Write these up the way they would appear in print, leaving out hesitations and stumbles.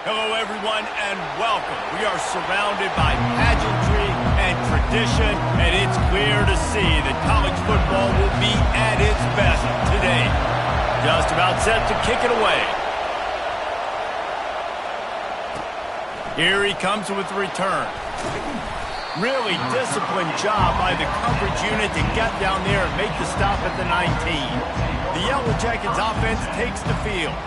Hello, everyone, and welcome. We are surrounded by pageantry and tradition, and it's clear to see that college football will be at its best today. Just about set to kick it away. Here he comes with the return. Really disciplined job by the coverage unit to get down there and make the stop at the 19. The Yellow Jackets offense takes the field.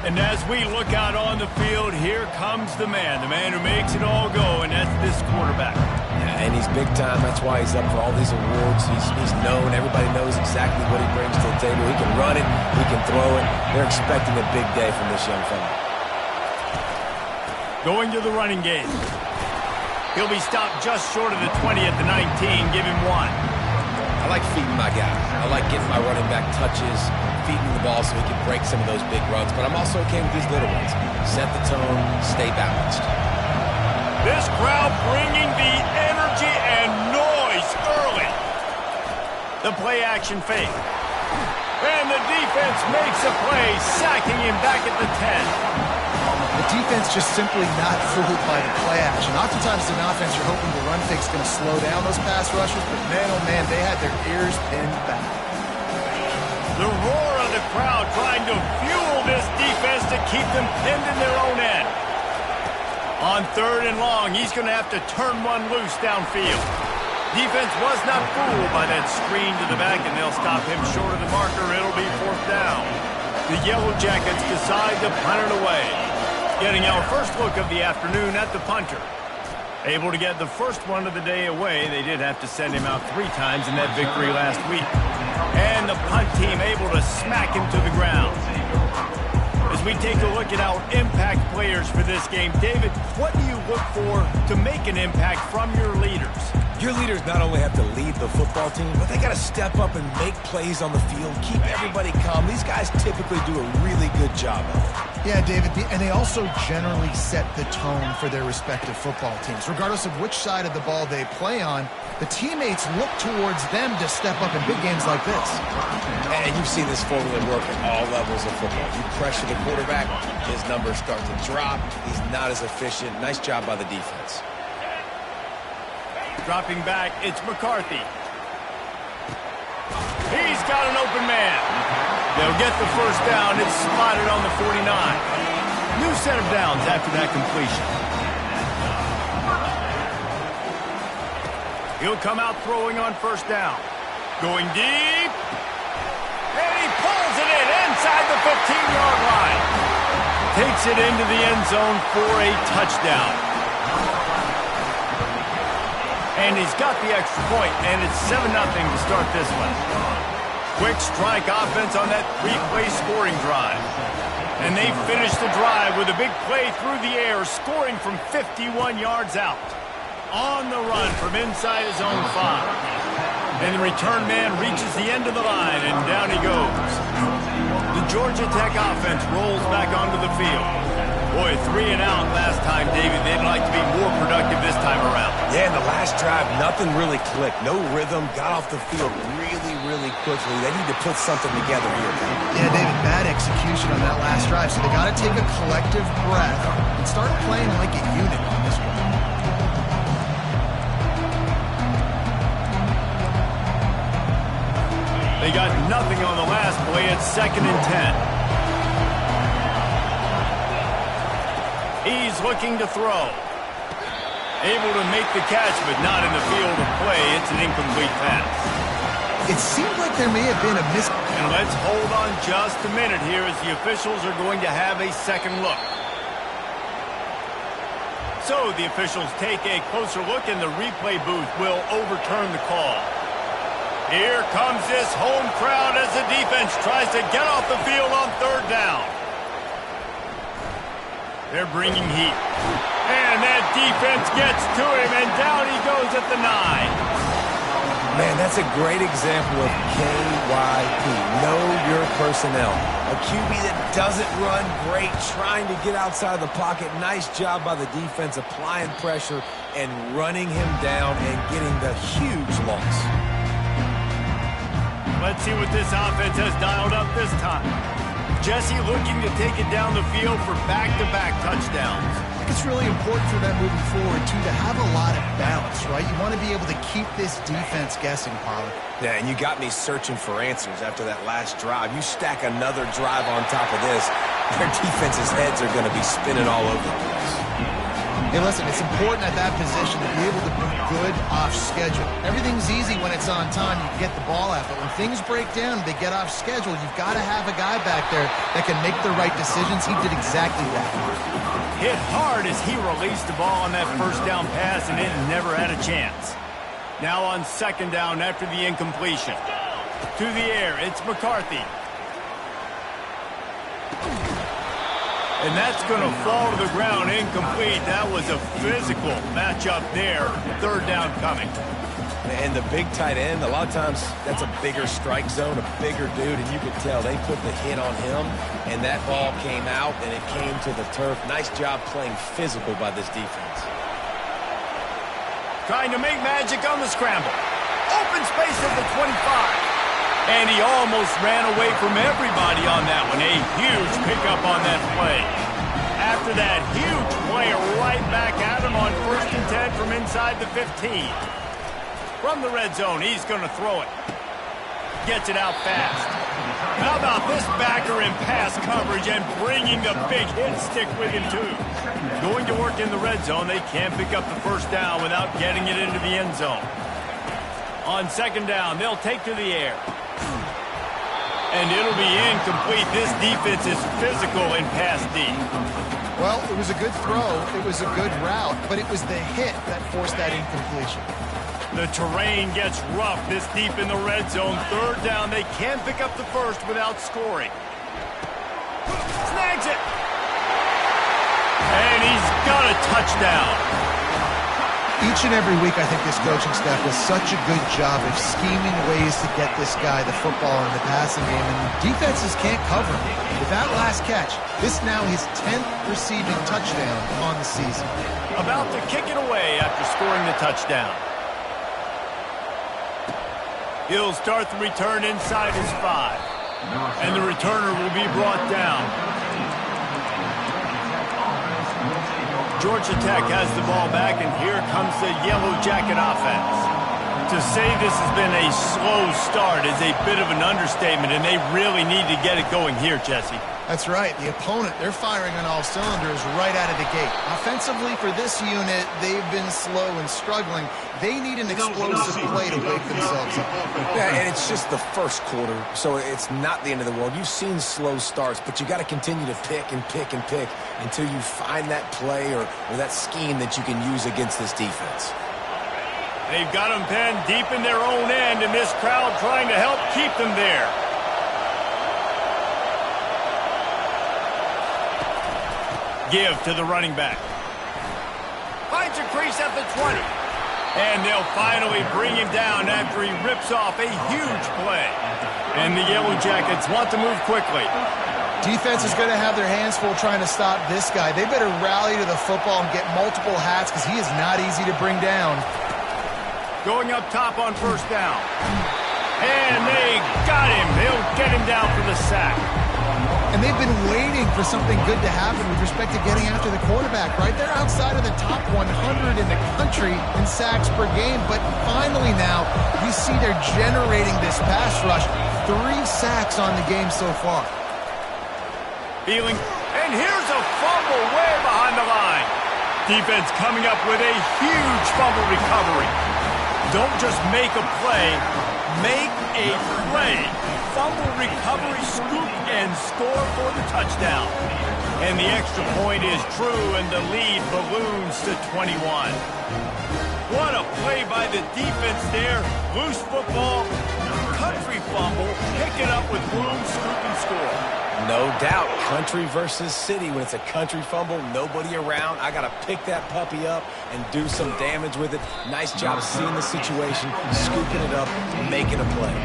And as we look out on the field, here comes the man who makes it all go, and that's this quarterback. Yeah, and he's big time. That's why he's up for all these awards. He's known. Everybody knows exactly what he brings to the table. He can run it. He can throw it. They're expecting a big day from this young fella. Going to the running game. He'll be stopped just short of the 20 at the 19. Give him one. I like feeding my guy. I like getting my running back touches, feeding the ball so he can break some of those big runs. But I'm also okay with these little ones. Set the tone, stay balanced. This crowd bringing the energy and noise early. The play action fake. And the defense makes a play, sacking him back at the 10. The defense just simply not fooled by the play action. Oftentimes in offense, you're hoping the run fake's going to slow down those pass rushers, but man, oh man, they had their ears pinned back. The roar of the crowd trying to fuel this defense to keep them pinned in their own end. On 3rd and long, he's going to have to turn one loose downfield. Defense was not fooled by that screen to the back, and they'll stop him short of the marker. It'll be 4th down. The Yellow Jackets decide to punt it away. Getting our first look of the afternoon at the punter. Able to get the first one of the day away. They did have to send him out 3 times in that victory last week. And the punt team able to smack him to the ground. As we take a look at our impact players for this game, David, what do you look for to make an impact from your leaders? Your leaders not only have to lead the football team, but they got to step up and make plays on the field, keep everybody calm. These guys typically do a really good job of it. Yeah, David, and they also generally set the tone for their respective football teams. Regardless of which side of the ball they play on, the teammates look towards them to step up in big games like this. And you've seen this formula work at all levels of football. You pressure the quarterback, his numbers start to drop. He's not as efficient. Nice job by the defense. Dropping back, it's McCarthy. He's got an open man. They'll get the first down. It's spotted on the 49. New set of downs after that completion. He'll come out throwing on 1st down. Going deep. And he pulls it in inside the 15-yard line. Takes it into the end zone for a touchdown. And he's got the extra point, and it's 7-0 to start this one. Quick strike offense on that 3-play scoring drive. And they finish the drive with a big play through the air, scoring from 51 yards out. On the run from inside his own 5. And the return man reaches the end of the line, and down he goes. The Georgia Tech offense rolls back onto the field. Boy, 3 and out last time, David. They'd like to be more productive this time around. Yeah, in the last drive, nothing really clicked. No rhythm, got off the field really quickly. They need to put something together here. Yeah, David, bad execution on that last drive, so they got to take a collective breath and start playing like a unit on this one. They got nothing on the last play. It's 2nd and 10. He's looking to throw. Able to make the catch, but not in the field of play. It's an incomplete pass. It seemed like there may have been a miss. And let's hold on just a minute here as the officials are going to have a second look. So the officials take a closer look, and the replay booth will overturn the call. Here comes this home crowd as the defense tries to get off the field on 3rd down. They're bringing heat. And that defense gets to him, and down he goes at the 9. Man, that's a great example of KYP. Know your personnel. A QB that doesn't run great, trying to get outside the pocket. Nice job by the defense applying pressure and running him down and getting the huge loss. Let's see what this offense has dialed up this time. Jesse looking to take it down the field for back-to-back touchdowns. I think it's really important for them moving forward, too, to have a lot of balance, right? You want to be able to keep this defense guessing, Pollard. Yeah, and you got me searching for answers after that last drive. You stack another drive on top of this, their defense's heads are going to be spinning all over the place. Hey, listen, it's important at that position to be able to be good off schedule. Everything's easy when it's on time. You can get the ball out. But when things break down, they get off schedule, you've got to have a guy back there that can make the right decisions. He did exactly that. Hit hard as he released the ball on that first down pass, and it never had a chance. Now on second down after the incompletion. To the air, it's McCarthy. And that's going to fall to the ground incomplete. That was a physical matchup there. Third down coming. And the big tight end, a lot of times that's a bigger strike zone, a bigger dude, and you could tell they put the hit on him, and that ball came out, and it came to the turf. Nice job playing physical by this defense. Trying to make magic on the scramble. Open space at the 25. And he almost ran away from everybody on that one. A huge pickup on that play. After that huge play, right back at him on 1st and 10 from inside the 15. From the red zone, he's going to throw it. Gets it out fast. How about this backer in pass coverage and bringing the big hit stick with him, too. Going to work in the red zone, they can't pick up the first down without getting it into the end zone. On second down, they'll take to the air. And it'll be incomplete. This defense is physical in pass deep. Well, it was a good throw. It was a good route, but it was the hit that forced that incompletion. The terrain gets rough this deep in the red zone. Third down, they can't pick up the first without scoring. Snags it. And he's got a touchdown. Each and every week, I think this coaching staff does such a good job of scheming ways to get this guy the football in the passing game, and defenses can't cover him. With that last catch, this now his 10th receiving touchdown on the season. About to kick it away after scoring the touchdown. He'll start the return inside his 5. And the returner will be brought down. Georgia Tech has the ball back, and here comes the Yellow Jacket offense. To say this has been a slow start is a bit of an understatement, and they really need to get it going here, Jesse. That's right. The opponent, they're firing on all cylinders right out of the gate. Offensively, for this unit, they've been slow and struggling. They need an explosive play to wake themselves up. Yeah, and it's just the first quarter, so it's not the end of the world. You've seen slow starts, but you got to continue to pick and pick and pick until you find that play or that scheme that you can use against this defense. They've got them penned deep in their own end, and this crowd trying to help keep them there. Give to the running back. Finds a crease at the 20. And they'll finally bring him down after he rips off a huge play. And the Yellow Jackets want to move quickly. Defense is going to have their hands full trying to stop this guy. They better rally to the football and get multiple hats because he is not easy to bring down. Going up top on first down. And they got him. They'll get him down for the sack. And they've been waiting for something good to happen with respect to getting after the quarterback, right? They're outside of the top 100 in the country in sacks per game, but finally now you see they're generating this pass rush. 3 sacks on the game so far. Feeling, and here's a fumble way behind the line. Defense coming up with a huge fumble recovery. Don't just make a play, make a play. Fumble recovery, scoop, and score for the touchdown. And the extra point is true, and the lead balloons to 21. What a play by the defense there. Loose football, country fumble, pick it up with room, scoop, and score. No doubt, country versus city. When it's a country fumble, nobody around. I got to pick that puppy up and do some damage with it. Nice job seeing the situation, scooping it up, making a play.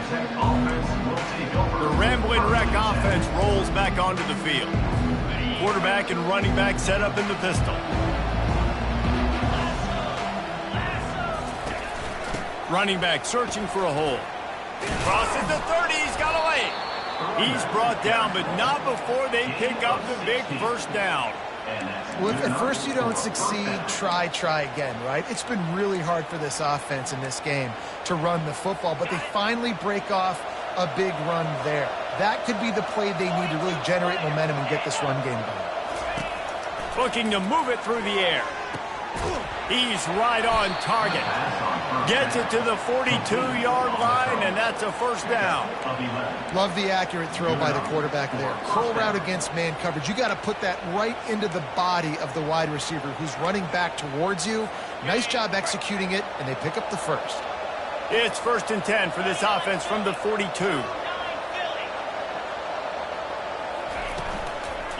The Ramblin' Wreck offense rolls back onto the field. Quarterback and running back set up in the pistol. Running back searching for a hole. Crosses the 30, he's got a lane. He's brought down, but not before they pick up the big first down. Well, if at first you don't succeed, try again, right? It's been really hard for this offense in this game to run the football, but they finally break off a big run there. That could be the play they need to really generate momentum and get this run game going. Looking to move it through the air. He's right on target. Gets it to the 42-yard line, and that's a first down. Love the accurate throw by the quarterback there. Curl route against man coverage. You got to put that right into the body of the wide receiver who's running back towards you. Nice job executing it, and they pick up the first. It's 1st and 10 for this offense from the 42.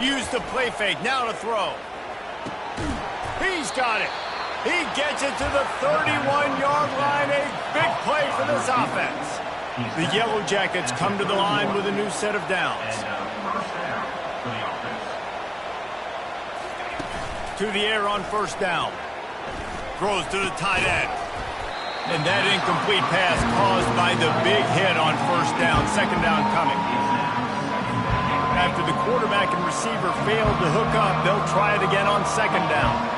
Use the play fake. Now to throw. He's got it. He gets it to the 31-yard line. A big play for this offense. The Yellow Jackets come to the line with a new set of downs. To the air on first down. Throws to the tight end. And that incomplete pass caused by the big hit on first down. Second down coming. After the quarterback and receiver failed to hook up, they'll try it again on second down.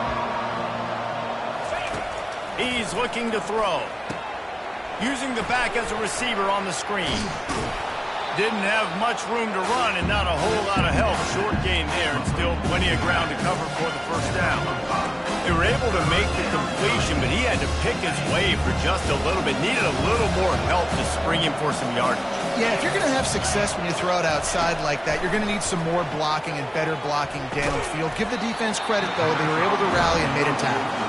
He's looking to throw. Using the back as a receiver on the screen. Didn't have much room to run and not a whole lot of help. Short gain there and still plenty of ground to cover for the first down. They were able to make the completion, but he had to pick his way for just a little bit. Needed a little more help to spring him for some yardage. Yeah, if you're going to have success when you throw it outside like that, you're going to need some more blocking and better blocking downfield. Give the defense credit, though. They were able to rally and made a tackle.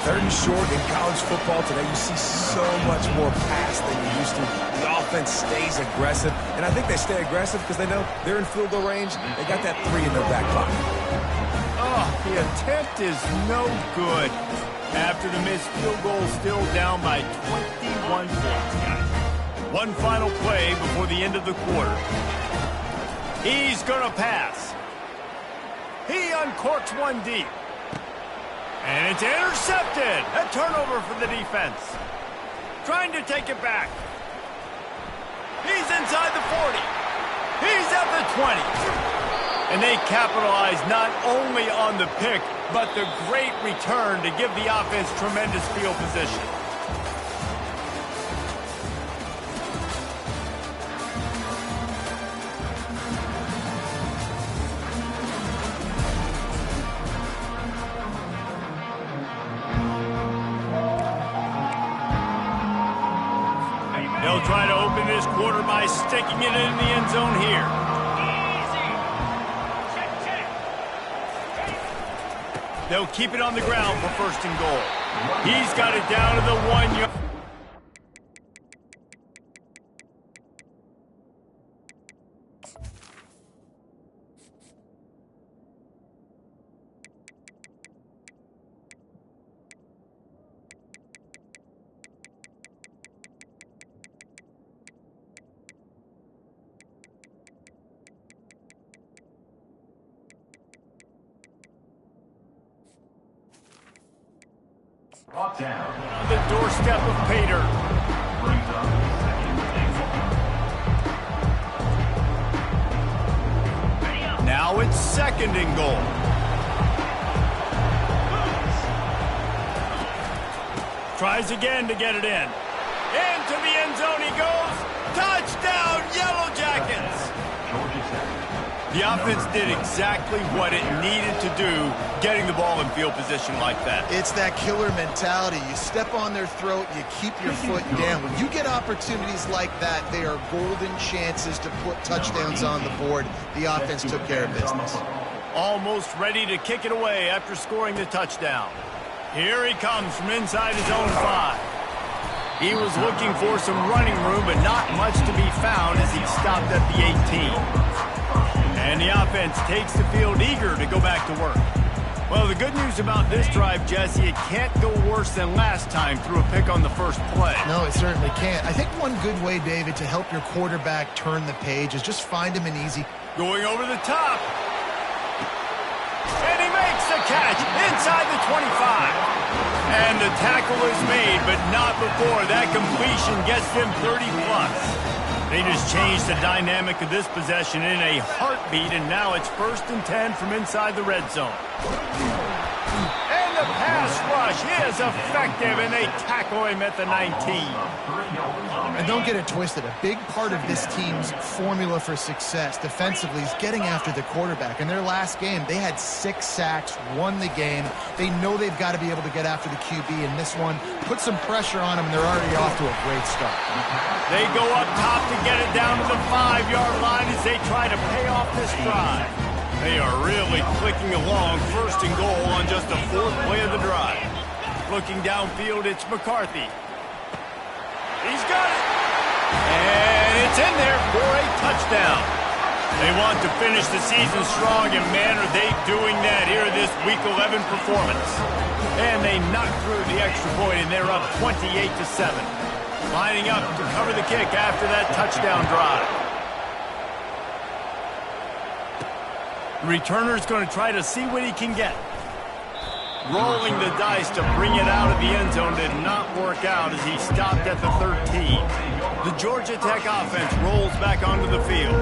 3rd and short in college football today, you see so much more pass than you used to. The offense stays aggressive, and I think they stay aggressive because they know they're in field goal range. They got that 3 in their back pocket. Oh, the attempt is no good. After the missed field goal, still down by 21 points. One final play before the end of the quarter. He's going to pass. He uncorks one deep. And it's intercepted. A turnover for the defense. Trying to take it back. He's inside the 40. He's at the 20. And they capitalize not only on the pick, but the great return to give the offense tremendous field position. They'll try to open this quarter by sticking it in the end zone here. They'll keep it on the ground for 1st and goal. He's got it down to the 1 yard. On the doorstep of Pater. Now it's 2nd and goal. Tries again to get it in. Into the end zone he goes. Touchdown, Yellow Jackets! The offense did exactly what it needed to do, getting the ball in field position like that. It's that killer mentality. You step on their throat, you keep your foot down. When you get opportunities like that, they are golden chances to put touchdowns on the board. The offense took care of business. Almost ready to kick it away after scoring the touchdown. Here he comes from inside his own 5. He was looking for some running room, but not much to be found as he stopped at the 18. And the offense takes the field eager to go back to work. Well, the good news about this drive, Jesse, it can't go worse than last time through a pick on the first play. No, it certainly can't. I think one good way, David, to help your quarterback turn the page is just find him an easy. Going over the top. And he makes the catch inside the 25. And the tackle is made, but not before that completion gets them 30+. They just changed the dynamic of this possession in a heartbeat, and now it's 1st and 10 from inside the red zone. And the pass rush is effective, and they tackle him at the 19. And don't get it twisted. A big part of this team's formula for success defensively is getting after the quarterback. In their last game, they had 6 sacks, won the game. They know they've got to be able to get after the QB, and this one put some pressure on them, and they're already off to a great start. They go up top to get it down to the 5-yard line as they try to pay off this drive. They are really clicking along, 1st and goal on just the 4th play of the drive. Looking downfield, it's McCarthy. He's got it. And it's in there for a touchdown. They want to finish the season strong, and man, are they doing that here in this Week 11 performance. And they knock through the extra point, and they're up 28-7. Lining up to cover the kick after that touchdown drive. The returner's going to try to see what he can get. Rolling the dice to bring it out of the end zone did not work out as he stopped at the 13. The Georgia Tech offense rolls back onto the field.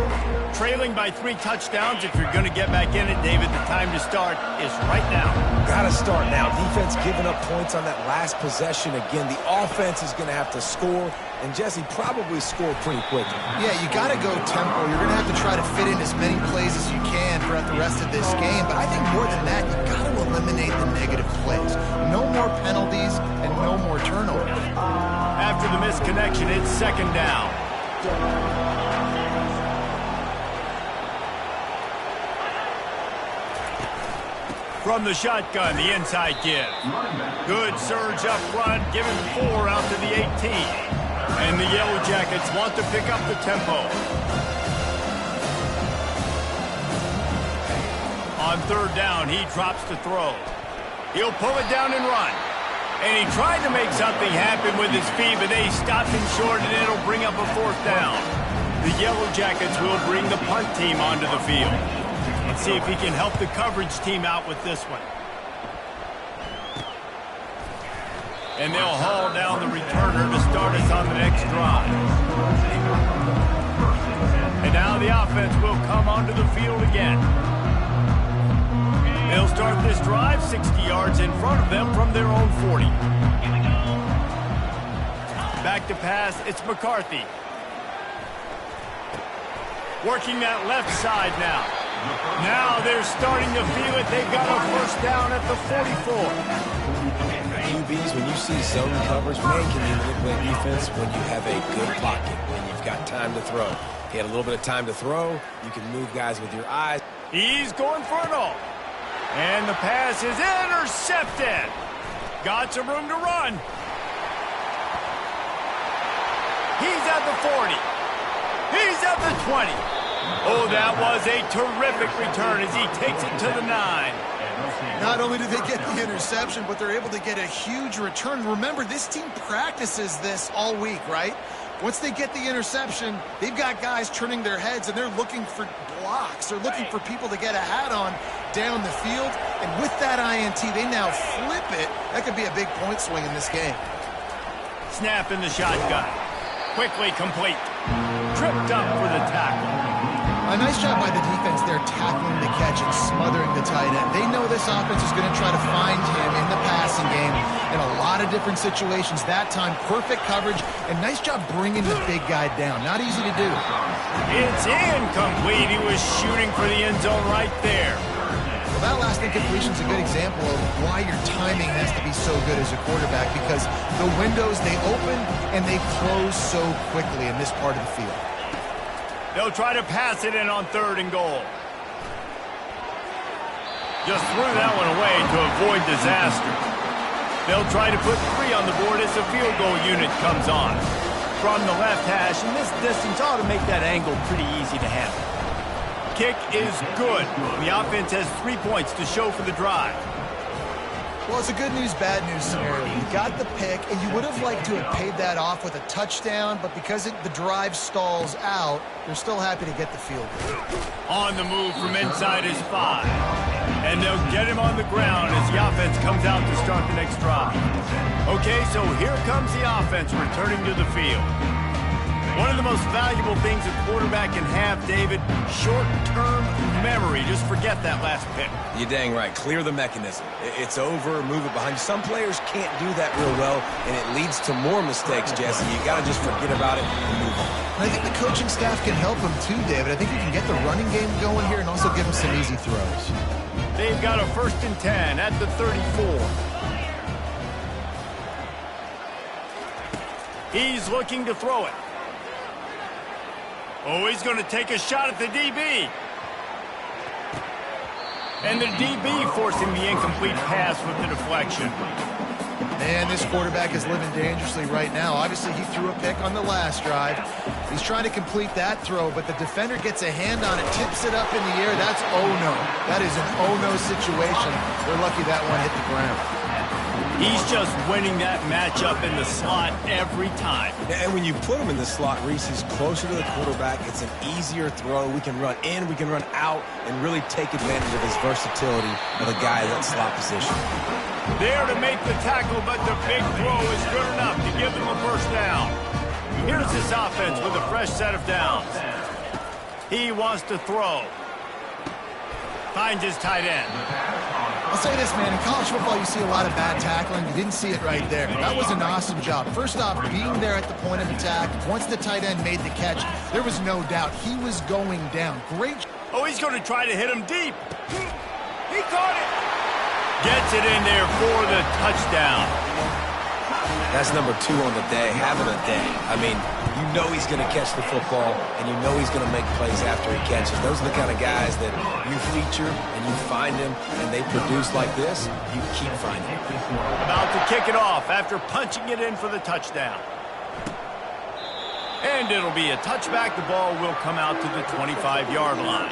Trailing by 3 touchdowns. If you're going to get back in it, David, the time to start is right now. Got to start now. Defense giving up points on that last possession. Again, the offense is going to have to score, and Jesse probably scored pretty quickly. Yeah, you got to go tempo. You're going to have to try to fit in as many plays as you can throughout the rest of this game. But I think more than that, you got to eliminate the negative plays. No more penalties and no more turnovers. After the misconnection, it's 2nd down. From the shotgun, the inside give. Good surge up front, giving 4 out to the 18. And the Yellow Jackets want to pick up the tempo. On 3rd down, he drops to throw. He'll pull it down and run. And he tried to make something happen with his feet, but they stopped him short, and it'll bring up a 4th down. The Yellow Jackets will bring the punt team onto the field. Let's see if he can help the coverage team out with this one. And they'll haul down the returner to start us on the next drive. And now the offense will come onto the field again. They'll start this drive 60 yards in front of them from their own 40. Back to pass, it's McCarthy. Working that left side now. Now they're starting to feel it. They've got a 1st down at the 44. QBs, when you see zone coverage, man, can you manipulate defense when you have a good pocket, when you've got time to throw. He had a little bit of time to throw. You can move guys with your eyes. He's going for it all. And the pass is intercepted. Got some room to run. He's at the 40. He's at the 20. Oh, that was a terrific return as he takes it to the 9. Not only do they get the interception, but they're able to get a huge return. Remember, this team practices this all week, right? Once they get the interception, they've got guys turning their heads, and they're looking for blocks. They're looking for people to get a hat on down the field. And with that INT, they now flip it. That could be a big point swing in this game. Snap in the shotgun. Quickly complete. Tripped up for the tackle. A nice job by the defense there tackling the catch and smothering the tight end. They know this offense is going to try to find him in the passing game in a lot of different situations. That time, perfect coverage, and nice job bringing the big guy down. Not easy to do. It's incomplete. He was shooting for the end zone right there. Well, that last incompletion is a good example of why your timing has to be so good as a quarterback, because the windows, they open and they close so quickly in this part of the field. They'll try to pass it in on 3rd and goal. Just threw that one away to avoid disaster. They'll try to put 3 on the board as the field goal unit comes on. From the left hash, and this distance ought to make that angle pretty easy to handle. Kick is good. The offense has 3 points to show for the drive. Well, it's a good news, bad news scenario. You got the pick, and you would have liked to have paid that off with a touchdown, but because the drive stalls out, they're still happy to get the field goal. On the move from inside his 5. And they'll get him on the ground as the offense comes out to start the next drive. Okay, so here comes the offense returning to the field. One of the most valuable things a quarterback can have, David, short-term memory. Just forget that last pick. You're dang right. Clear the mechanism. It's over, move it behind you. Some players can't do that real well, and it leads to more mistakes, Jesse. You got to just forget about it and move on. And I think the coaching staff can help him too, David. I think you can get the running game going here and also give him some easy throws. They've got a 1st and 10 at the 34. He's looking to throw it. Oh, he's going to take a shot at the DB. And the DB forcing the incomplete pass with the deflection. And this quarterback is living dangerously right now. Obviously, he threw a pick on the last drive. He's trying to complete that throw, but the defender gets a hand on it, tips it up in the air. That's oh-no. That is an oh-no situation. They're lucky that one hit the ground. He's just winning that matchup in the slot every time. And when you put him in the slot, Reese, he's closer to the quarterback. It's an easier throw. We can run in, we can run out, and really take advantage of his versatility of the guy in that slot position. There to make the tackle, but the big throw is good enough to give them a 1st down. Here's this offense with a fresh set of downs. He wants to throw. Finds his tight end. I'll say this, man. In college football, you see a lot of bad tackling. You didn't see it right there. That was an awesome job. First off, being there at the point of attack. Once the tight end made the catch, there was no doubt he was going down. Great. Oh, he's going to try to hit him deep. He caught it. Gets it in there for the touchdown. That's number 2 on the day, having a day. I mean, you know he's going to catch the football, and you know he's going to make plays after he catches. Those are the kind of guys that you feature, and you find them, and they produce like this, you keep finding them. About to kick it off after punching it in for the touchdown. And it'll be a touchback. The ball will come out to the 25-yard line.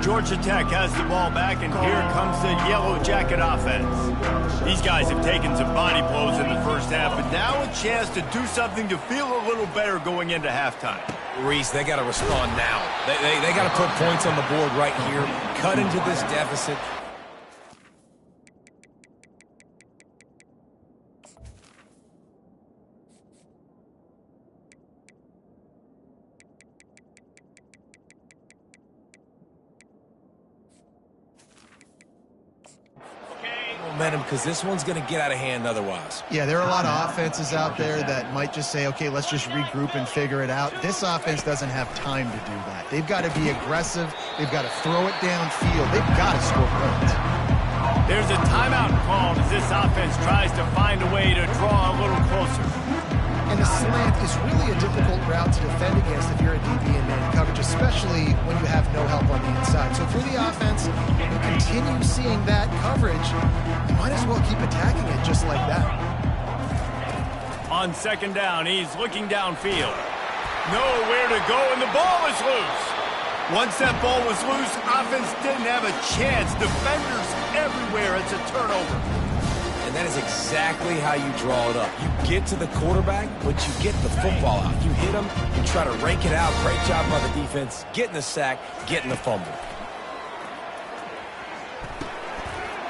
Georgia Tech has the ball back, and here comes the Yellow Jacket offense. These guys have taken some body blows in the first half, but now a chance to do something to feel a little better going into halftime. Reese, they got to respond now. They got to put points on the board right here, cut into this deficit. Momentum, because this one's going to get out of hand otherwise. Yeah, there are a lot of offenses out there that might just say, okay, let's just regroup and figure it out. This offense doesn't have time to do that. They've got to be aggressive. They've got to throw it downfield. They've got to score points. There's a timeout called as this offense tries to find a way to draw a little closer. And the slant is really a difficult route to defend against if you're a DB in man coverage, especially when you have no help on the inside. So for the offense, you continue seeing that coverage, you might as well keep attacking it just like that. On 2nd down, he's looking downfield. Nowhere to go, and the ball is loose. Once that ball was loose, offense didn't have a chance. Defenders everywhere. It's a turnover. And that is exactly how you draw it up. You get to the quarterback, but you get the football out. You hit him, you try to rake it out. Great job by the defense, getting the sack, getting the fumble.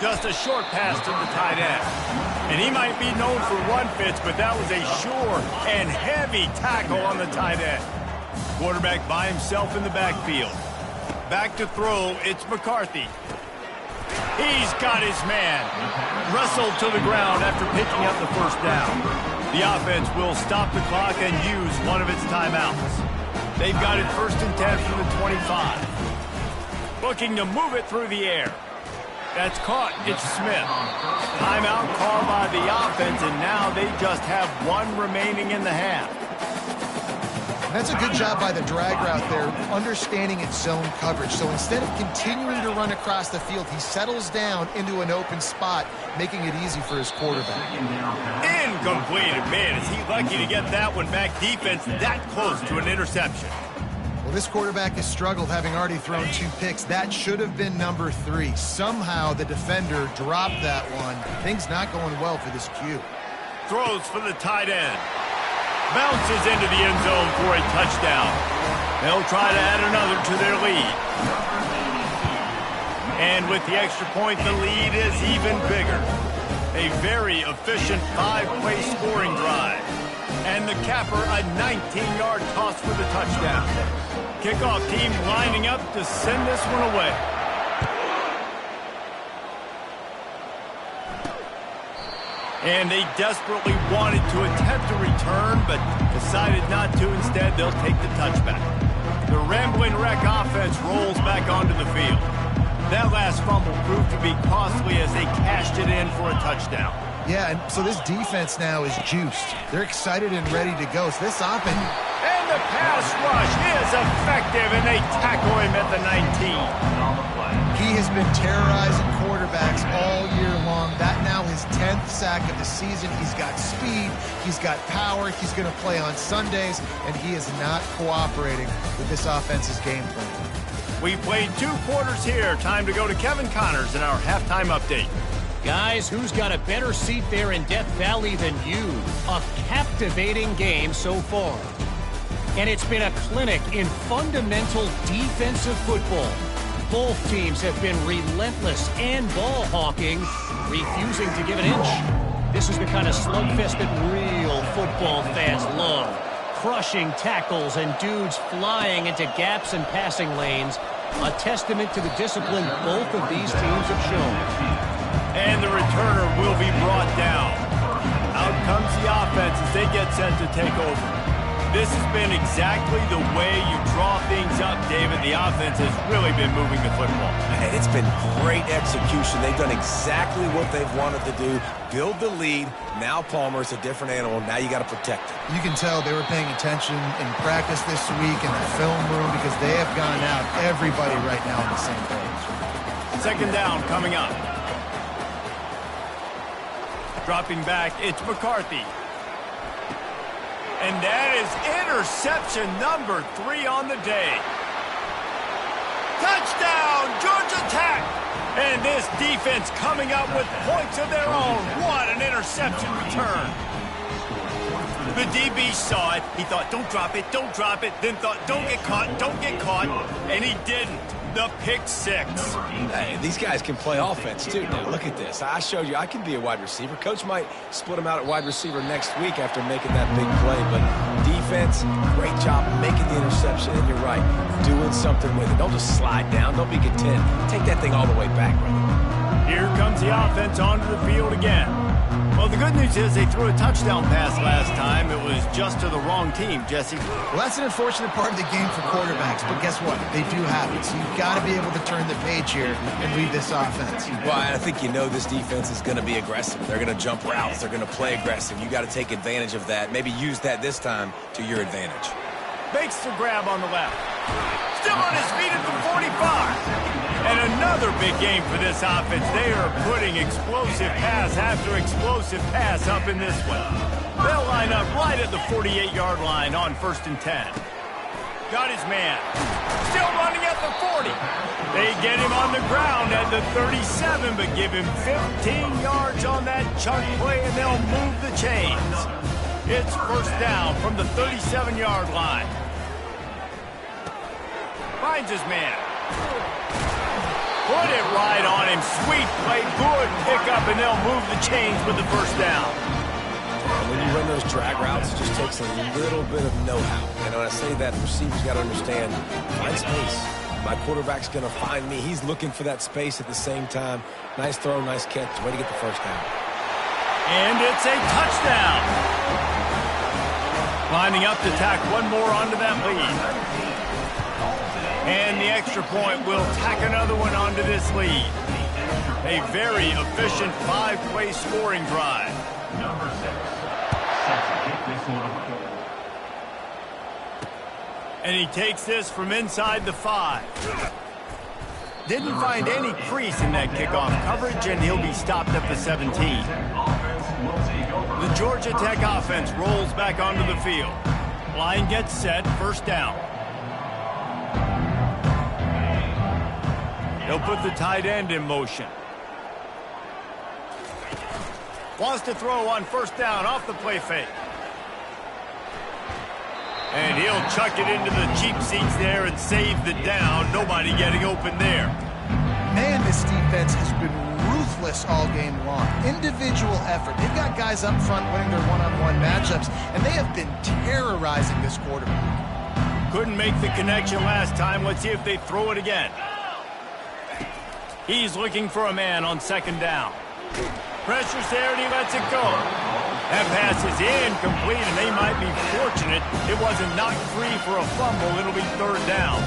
Just a short pass to the tight end. And he might be known for run fits, but that was a sure and heavy tackle on the tight end. Quarterback by himself in the backfield. Back to throw, it's McCarthy. He's got his man. Wrestled to the ground after picking up the 1st down. The offense will stop the clock and use one of its timeouts. They've got it 1st and 10 from the 25. Looking to move it through the air. That's caught. It's Smith. Timeout called by the offense, and now they just have one remaining in the half. That's a good job by the drag route there, understanding its zone coverage. So instead of continuing to run across the field, he settles down into an open spot, making it easy for his quarterback. Incomplete. Man, is he lucky to get that one back. Defense that close to an interception. Well, this quarterback has struggled, having already thrown 2 picks. That should have been number 3. Somehow the defender dropped that one. Things not going well for this Q. Throws for the tight end. Bounces into the end zone for a touchdown. They'll try to add another to their lead. And with the extra point, the lead is even bigger. A very efficient 5-play scoring drive. And the capper, a 19-yard toss for the touchdown. Kickoff team lining up to send this one away. And they desperately wanted to attempt a return, but decided not to. Instead, they'll take the touchback. The Rambling Wreck offense rolls back onto the field. That last fumble proved to be costly as they cashed it in for a touchdown. Yeah, and so this defense now is juiced. They're excited and ready to go. So this offense... And the pass rush is effective, and they tackle him at the 19. He has been terrorizing quarterbacks all year long. That now his 10th sack of the season. He's got speed. He's got power. He's going to play on Sundays, and he is not cooperating with this offense's game plan. We played 2 quarters here. Time to go to Kevin Connors in our halftime update. Guys, who's got a better seat there in Death Valley than you? A captivating game so far. And it's been a clinic in fundamental defensive football. Both teams have been relentless and ball hawking, refusing to give an inch. This is the kind of slugfest that real football fans love. Crushing tackles and dudes flying into gaps and passing lanes. A testament to the discipline both of these teams have shown. And the returner will be brought down. Out comes the offense as they get set to take over. This has been exactly the way you draw things up, David. The offense has really been moving the football. And it's been great execution. They've done exactly what they've wanted to do. Build the lead. Now Palmer's a different animal. Now you got to protect it. You can tell they were paying attention in practice this week in the film room because they have gone out, everybody right now on the same page. Second down coming up. Dropping back, it's McCarthy. And that is interception number 3 on the day. Touchdown, Georgia Tech! And this defense coming up with points of their own. What an interception return. The DB saw it. He thought, don't drop it, don't drop it. Then thought, don't get caught, don't get caught. And he didn't. The pick 6. Hey, these guys can play offense, too. Now, look at this. I showed you I can be a wide receiver. Coach might split him out at wide receiver next week after making that big play. But defense, great job making the interception. And you're right, doing something with it. Don't just slide down. Don't be content. Take that thing all the way back, brother. Here comes the offense onto the field again. Well, the good news is they threw a touchdown pass last time. It was just to the wrong team, Jesse. Well, that's an unfortunate part of the game for quarterbacks, but guess what? They do have it, so you've got to be able to turn the page here and lead this offense. Well, I think you know this defense is going to be aggressive. They're going to jump routes. They're going to play aggressive. You got to take advantage of that. Maybe use that this time to your advantage. Makes the grab on the left. Still on his feet at the 45. And another big game for this offense. They are putting explosive pass after explosive pass up in this one. They'll line up right at the 48-yard line on 1st and 10. Got his man. Still running at the 40. They get him on the ground at the 37, but give him 15 yards on that chunk play, and they'll move the chains. It's 1st down from the 37-yard line. Finds his man. Put it right on him. Sweet play. Good pickup, and they'll move the chains with the 1st down. And when you run those drag routes, it just takes a little bit of know-how. And when I say that, the receiver's got to understand, find space. My quarterback's going to find me. He's looking for that space at the same time. Nice throw, nice catch. Way to get the 1st down. And it's a touchdown. Lining up to tack one more onto that lead. And the extra point will tack another one onto this lead. A very efficient 5-play scoring drive. Number 6. Set to kick this one up. And he takes this from inside the 5. Didn't find any crease in that kickoff coverage, and he'll be stopped at the 17. The Georgia Tech offense rolls back onto the field. Line gets set, 1st down. They'll put the tight end in motion. Wants to throw on 1st down off the play fake. And he'll chuck it into the cheap seats there and save the down. Nobody getting open there. Man, this defense has been ruthless ruthless all game long. Individual effort. They've got guys up front winning their one-on-one matchups, and they have been terrorizing this quarterback. Couldn't make the connection last time. Let's see if they throw it again. He's looking for a man on second down. Pressure's there, and he lets it go. That pass is incomplete, and they might be fortunate it wasn't knocked free for a fumble. It'll be third down.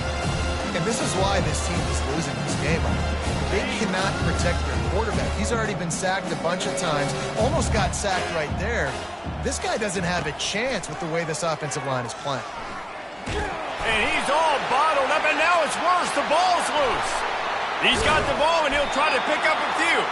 And this is why this team is losing this game. They cannot protect their quarterback. He's already been sacked a bunch of times. Almost got sacked right there. This guy doesn't have a chance with the way this offensive line is playing. And he's all bottled up, and now it's worse. The ball's loose. He's got the ball, and he'll try to pick up a few.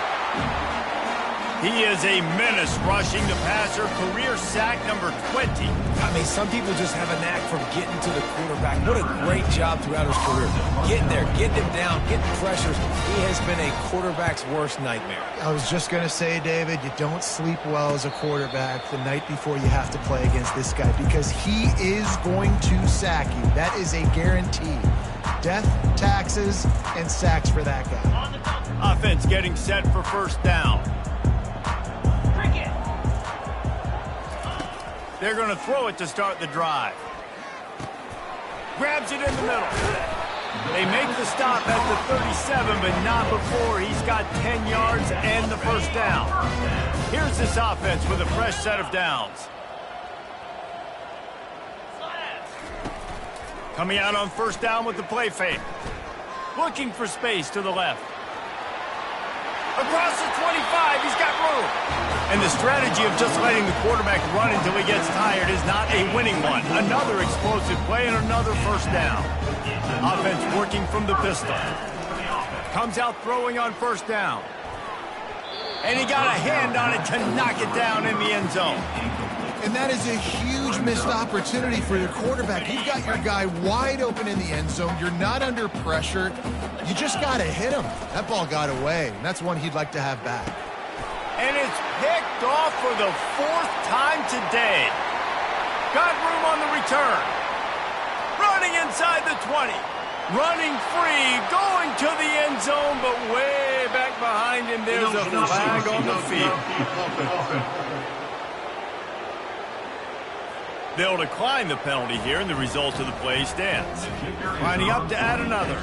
He is a menace rushing the passer. Career sack number 20. I mean, some people just have a knack for getting to the quarterback. What a great job throughout his career. Getting there, getting him down, getting pressures. He has been a quarterback's worst nightmare. I was just going to say, David, you don't sleep well as a quarterback the night before you have to play against this guy because he is going to sack you. That is a guarantee. Death, taxes, and sacks for that guy. Offense getting set for first down. They're going to throw it to start the drive. Grabs it in the middle. They make the stop at the 37, but not before he's got 10 yards and the first down. Here's this offense with a fresh set of downs. Coming out on first down with the play fake. Looking for space to the left. Across the 25, he's got room. And the strategy of just letting the quarterback run until he gets tired is not a winning one. Another explosive play and another first down. Offense working from the pistol. Comes out throwing on first down. And he got a hand on it to knock it down in the end zone. And that is a huge missed opportunity for your quarterback. You've got your guy wide open in the end zone. You're not under pressure. You just got to hit him. That ball got away, and that's one he'd like to have back. And it's picked off for the fourth time today. Got room on the return. Running inside the 20. Running free, going to the end zone, but way back behind him, there's a flag on the field. They'll decline the penalty here, and the result of the play stands. Lining up to add another.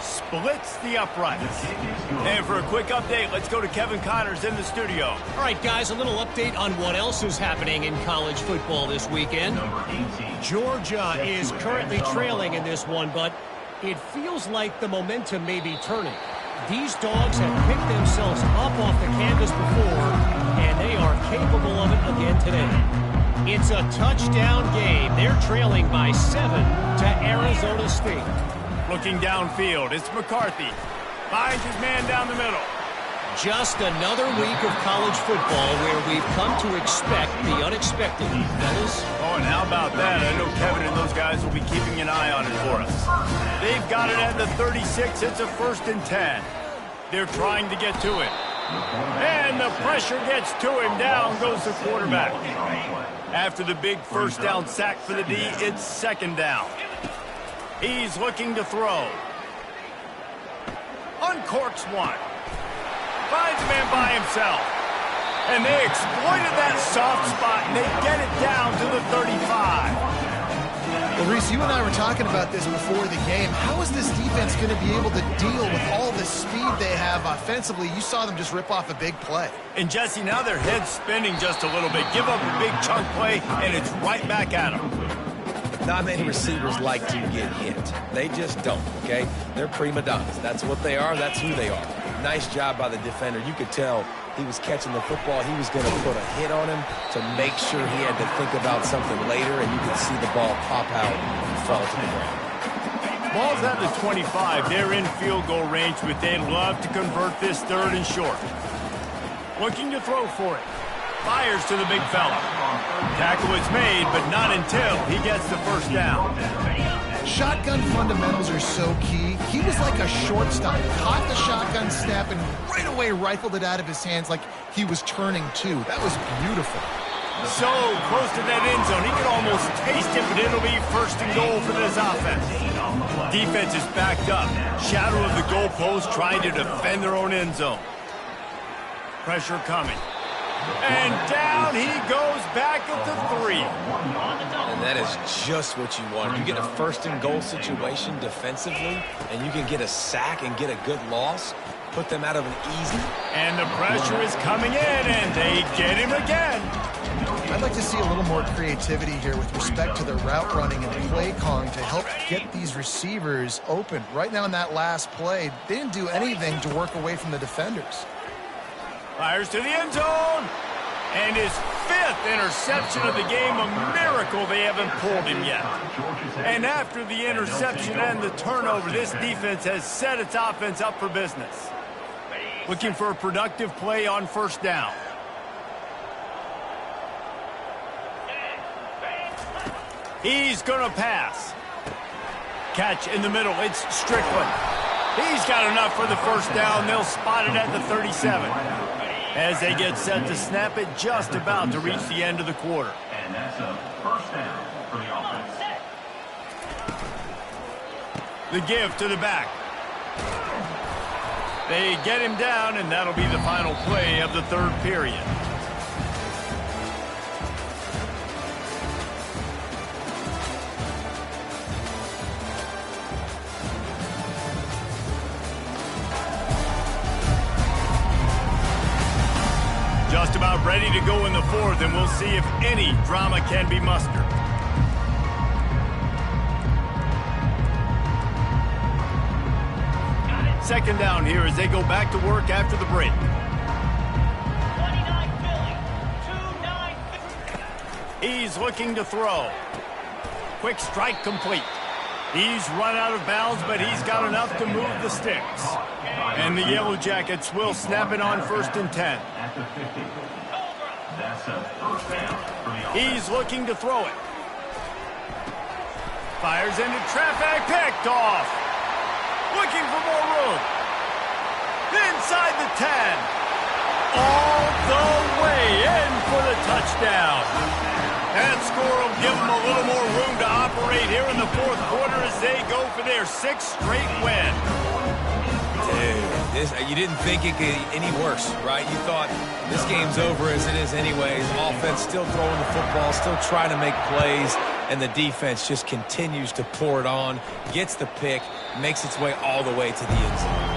Splits the uprights. And for a quick update, let's go to Kevin Connors in the studio. All right, guys, a little update on what else is happening in college football this weekend. Georgia is currently trailing in this one, but it feels like the momentum may be turning. These dogs have picked themselves up off the canvas before, and they are capable of it again today. It's a touchdown game. They're trailing by 7 to Arizona State. Looking downfield, it's McCarthy. Finds his man down the middle. Just another week of college football where we've come to expect the unexpected. Fellas? Oh, and how about that? I know Kevin and those guys will be keeping an eye on it for us. They've got it at the 36. It's a 1st and 10. They're trying to get to it. And the pressure gets to him. Down goes the quarterback. After the big first down sack for the D, it's 2nd down. He's looking to throw. Uncorks one. Finds a man by himself. And they exploited that soft spot, and they get it down to the 35. Well, Reese, you and I were talking about this before the game. How is this defense going to be able to deal with all the speed they have offensively? You saw them just rip off a big play. And, Jesse, now their head's spinning just a little bit. Give up a big chunk play, and it's right back at them. Not many receivers like to get hit. They just don't, okay? They're prima donnas. That's what they are. That's who they are. Nice job by the defender. You could tell he was catching the football. He was going to put a hit on him to make sure he had to think about something later, and you could see the ball pop out and fall to the ground. Ball's at the 25. They're in field goal range, but they'd love to convert this 3rd and short. Looking to throw for it. Fires to the big fella. Tackle is made, but not until he gets the first down. Shotgun fundamentals are so key. He was like a shortstop. Caught the shotgun snap and right away rifled it out of his hands like he was turning 2. That was beautiful. So close to that end zone, he can almost taste it, but it'll be first and goal for this offense. Defense is backed up. Shadow of the goalpost trying to defend their own end zone. Pressure coming. And down he goes back at the 3. And that is just what you want. You get a first and goal situation defensively, and you can get a sack and get a good loss, put them out of an easy. And the pressure is coming in, and they get him again. I'd like to see a little more creativity here with respect to the route running and play calling to help get these receivers open. Right now in that last play, they didn't do anything to work away from the defenders. Fires to the end zone. And his 5th interception of the game. A miracle they haven't pulled him yet. And after the interception and the turnover, this defense has set its offense up for business. Looking for a productive play on first down. He's going to pass. Catch in the middle. It's Strickland. He's got enough for the first down. They'll spot it at the 37. As they get set to snap it, just about to reach the end of the quarter. And that's a first down for the offense. The give to the back. They get him down, and that'll be the final play of the 3rd period. Just about ready to go in the 4th, and we'll see if any drama can be mustered. Second down here as they go back to work after the break. 29 Philly. He's looking to throw. Quick strike complete. He's run out of bounds, but he's got enough to move the sticks. And the Yellow Jackets will snap it on 1st and 10. He's looking to throw it. Fires into traffic, picked off. Looking for more room. Inside the 10. All the way in for the touchdown. That score will give them a little more room to operate here in the 4th quarter as they go for their 6th straight win. Dude, you didn't think it could get any worse, right? You thought this game's over as it is anyways. Offense still throwing the football, still trying to make plays, and the defense just continues to pour it on, gets the pick, makes its way all the way to the end zone.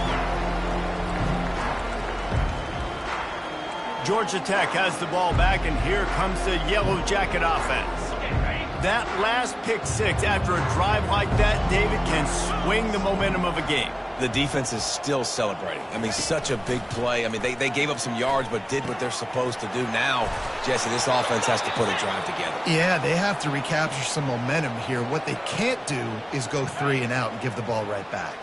Georgia Tech has the ball back, and here comes the Yellow Jacket offense. That last pick 6 after a drive like that, David, can swing the momentum of a game. The defense is still celebrating. I mean, such a big play. I mean, they gave up some yards but did what they're supposed to do. Now, Jesse, this offense has to put a drive together. Yeah, they have to recapture some momentum here. What they can't do is go 3 and out and give the ball right back.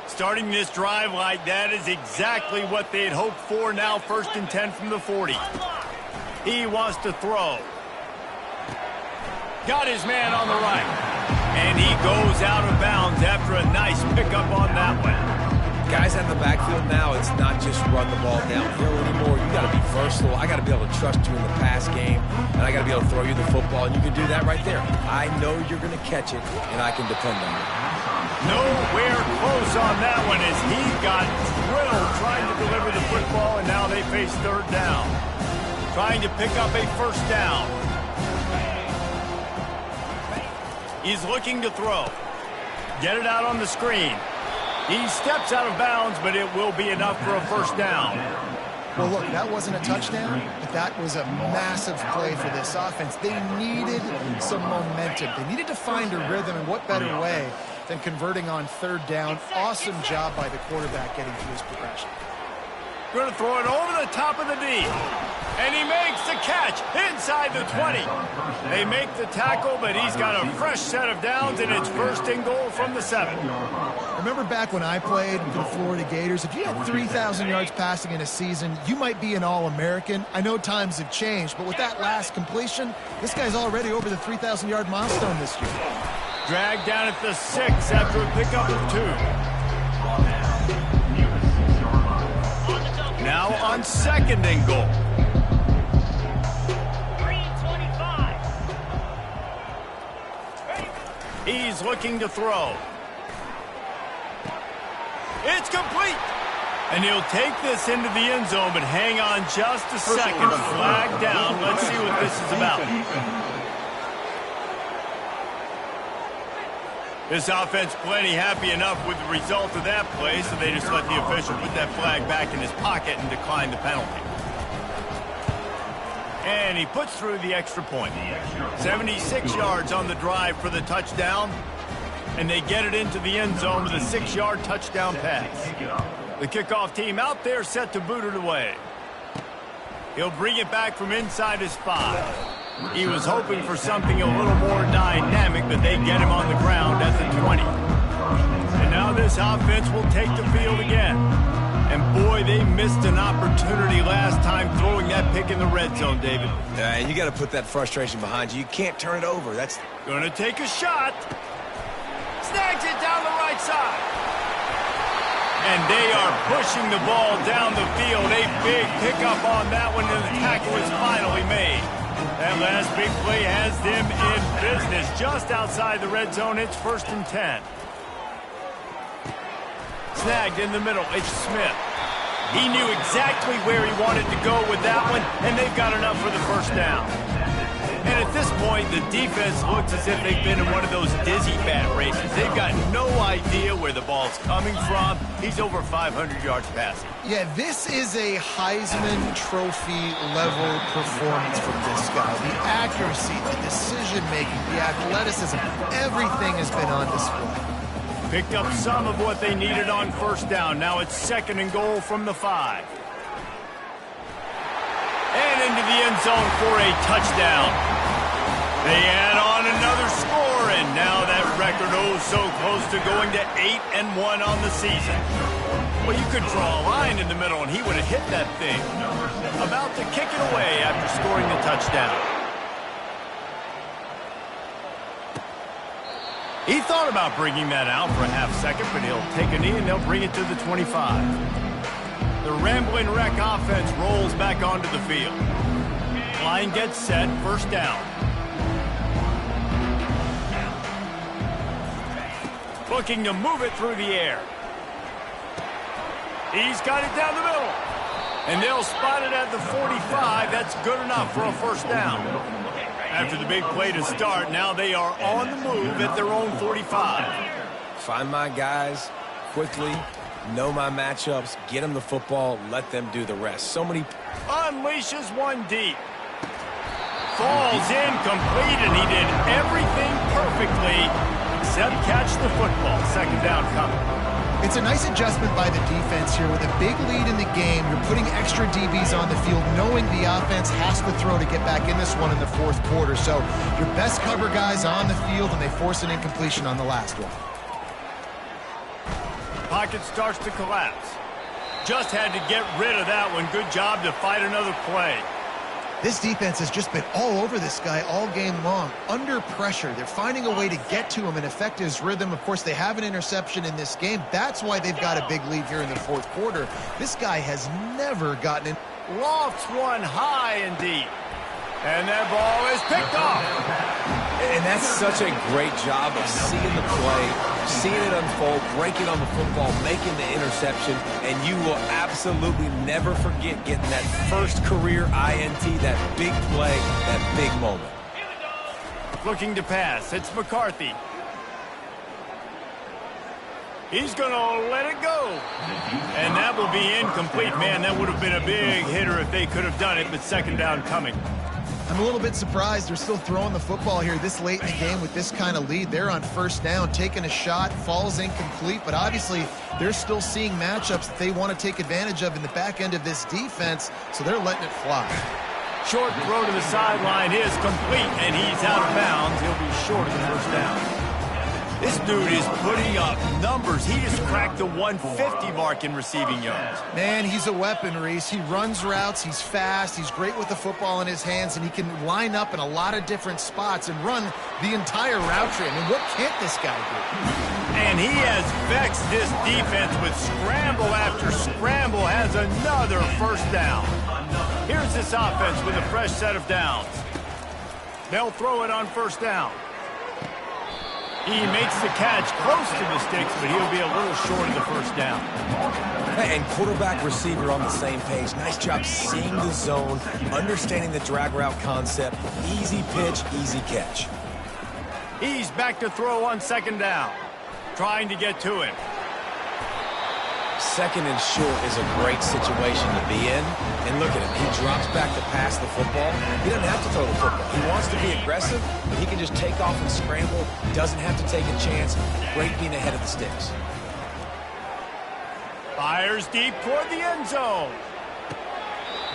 Starting this drive like that is exactly what they had hoped for. Now 1st and 10 from the 40. He wants to throw. Got his man on the right. And he goes out of bounds after a nice pickup on that one. Guys out in the backfield now, it's not just run the ball downhill anymore. You got to be versatile. I got to be able to trust you in the pass game, and I got to be able to throw you the football, and you can do that right there. I know you're going to catch it, and I can depend on you. Nowhere close on that one as he got drilled trying to deliver the football, and now they face 3rd down. Trying to pick up a 1st down. He's looking to throw. Get it out on the screen. He steps out of bounds, but it will be enough for a 1st down. Well, look, that wasn't a touchdown, but that was a massive play for this offense. They needed some momentum. They needed to find a rhythm, and what better way than converting on 3rd down. Awesome job by the quarterback getting through his progression. Going to throw it over the top of the D. And he makes the catch inside the 20. They make the tackle, but he's got a fresh set of downs, and it's 1st and goal from the 7. Remember back when I played for the Florida Gators, if you had 3,000 yards passing in a season, you might be an All-American. I know times have changed, but with that last completion, this guy's already over the 3,000-yard milestone this year. Dragged down at the 6 after a pickup of 2. Now on 2nd and goal. He's looking to throw. It's complete. And he'll take this into the end zone, but hang on just a second. Flag down. Let's see what this is about. This offense plenty happy enough with the result of that play, so they just let the official put that flag back in his pocket and decline the penalty. And he puts through the extra point. 76 yards on the drive for the touchdown, and they get it into the end zone with a 6-yard touchdown pass. The kickoff team out there set to boot it away. He'll bring it back from inside his 5. He was hoping for something a little more dynamic, but they get him on the ground at the 20. And now this offense will take the field again. And boy, they missed an opportunity last time throwing that pick in the red zone, David. You got to put that frustration behind you. You can't turn it over. That's going to take a shot. Snags it down the right side. And they are pushing the ball down the field. A big pickup on that one, and the tackle is finally made. That last big play has them in business. Just outside the red zone, it's 1st and 10. Snagged in the middle, it's Smith. He knew exactly where he wanted to go with that one, and they've got enough for the first down. And at this point, the defense looks as if they've been in one of those dizzy bat races. They've got no idea where the ball's coming from. He's over 500 yards passing. Yeah, this is a Heisman Trophy level performance from this guy. The accuracy, the decision-making, the athleticism, everything has been on display. Picked up some of what they needed on first down. Now it's 2nd and goal from the 5. And into the end zone for a touchdown. They add on another score, and now that record so close to going to 8-1 on the season. Well, you could draw a line in the middle, and he would have hit that thing. About to kick it away after scoring the touchdown. He thought about bringing that out for a half second, but he'll take a knee, and they'll bring it to the 25. The Rambling Wreck offense rolls back onto the field. Line gets set, 1st down. Looking to move it through the air. He's got it down the middle. And they'll spot it at the 45. That's good enough for a 1st down. After the big play to start, now they are on the move at their own 45. find my guys quickly, know my matchups, get them the football, let them do the rest. So many... Unleashes one deep. Falls incomplete, and he did everything perfectly except catch the football. 2nd down coming. It's a nice adjustment by the defense here. With a big lead in the game, you're putting extra DBs on the field, knowing the offense has to throw to get back in this one in the 4th quarter. So your best cover guys on the field, and they force an incompletion on the last one. Pocket starts to collapse. Just had to get rid of that one. Good job to fight another play. This defense has just been all over this guy all game long. Under pressure, they're finding a way to get to him and affect his rhythm. Of course, they have an interception in this game. That's why they've got a big lead here in the 4th quarter. This guy has never gotten in. Lofts one high and deep. And that ball is picked off. And that's such a great job of seeing the play, seeing it unfold, breaking on the football, making the interception, and you will absolutely never forget getting that first career INT, that big play, that big moment. Looking to pass. It's McCarthy. He's going to let it go. And that will be incomplete. Man, that would have been a big hitter if they could have done it, but 2nd down coming. I'm a little bit surprised they're still throwing the football here this late in the game with this kind of lead. They're on 1st down, taking a shot, falls incomplete, but obviously they're still seeing matchups that they want to take advantage of in the back end of this defense, so they're letting it fly. Short throw to the sideline is complete, and he's out of bounds. He'll be short of the 1st down. This dude is putting up numbers. He just cracked the 150 mark in receiving yards. Man, he's a weapon, Reese. He runs routes, he's fast, he's great with the football in his hands, and he can line up in a lot of different spots and run the entire route tree. I mean, what can't this guy do? And he has vexed this defense with scramble after scramble, has another 1st down. Here's this offense with a fresh set of downs. They'll throw it on 1st down. He makes the catch close to the sticks, but he'll be a little short of the first down. And quarterback receiver on the same page. Nice job seeing the zone, understanding the drag route concept. Easy pitch, easy catch. He's back to throw on second down. Trying to get to him. Second and short is a great situation to be in. And look at him. He drops back to pass the football. He doesn't have to throw the football. He wants to be aggressive, but he can just take off and scramble. Doesn't have to take a chance. Great being ahead of the sticks. Fires deep toward the end zone.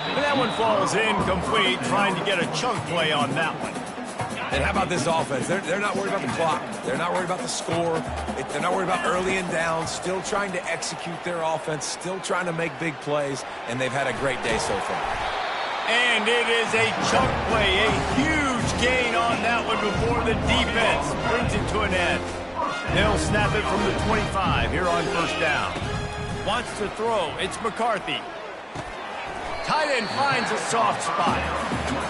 And that one falls incomplete, trying to get a chunk play on that one. And how about this offense? They're not worried about the clock. They're not worried about the score. They're not worried about early and down. Still trying to execute their offense. Still trying to make big plays. And they've had a great day so far. And it is a chunk play. A huge gain on that one before the defense brings it to an end. They'll snap it from the 25 here on first down. Wants to throw. It's McCarthy. Tight end finds a soft spot.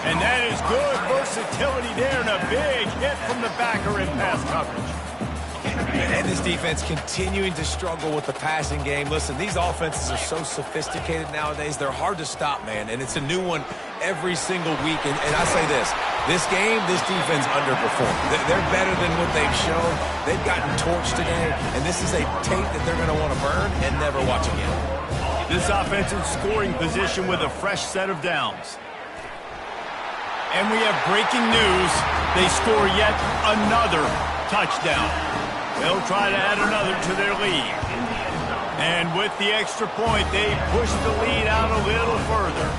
And that is good versatility there and a big hit from the backer in pass coverage. And this defense continuing to struggle with the passing game. Listen, these offenses are so sophisticated nowadays. They're hard to stop, man. And it's a new one every single week. And I say this game, this defense underperformed. They're better than what they've shown. They've gotten torched today. And this is a tape that they're going to want to burn and never watch again. This offense in scoring position with a fresh set of downs. And we have breaking news. They score yet another touchdown. They'll try to add another to their lead. And with the extra point, they push the lead out a little further.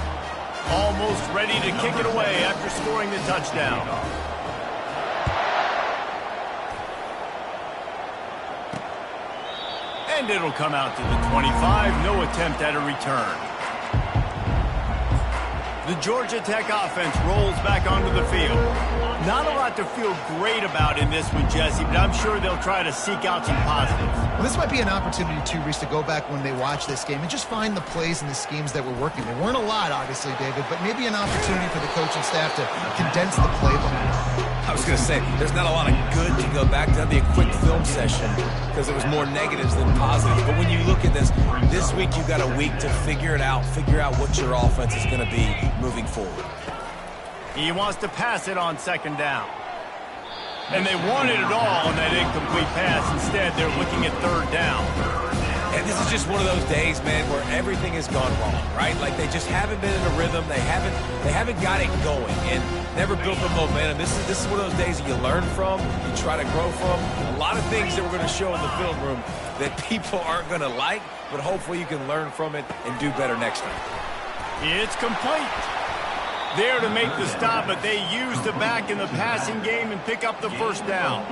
Almost ready to kick it away after scoring the touchdown. And it'll come out to the 25. No attempt at a return. The Georgia Tech offense rolls back onto the field. Not a lot to feel great about in this one, Jesse, but I'm sure they'll try to seek out some positives. Well, this might be an opportunity, too, Reese, to go back when they watch this game and just find the plays and the schemes that were working. There weren't a lot, obviously, David, but maybe an opportunity for the coaching staff to condense the playbook. I was going to say, there's not a lot of good to go back to. That'd be a quick film session because it was more negatives than positives. But when you look at this week you've got a week to figure it out, figure out what your offense is going to be moving forward. He wants to pass it on second down. And they wanted it all on that incomplete pass. Instead, they're looking at third down. And this is just one of those days, man, where everything has gone wrong, right? Like they just haven't been in a rhythm. They haven't got it going and never built the momentum. This is one of those days that you learn from, you try to grow from. A lot of things that we're going to show in the film room that people aren't going to like, but hopefully you can learn from it and do better next time. It's complete. There to make the stop, but they use the back in the passing game and pick up the first down.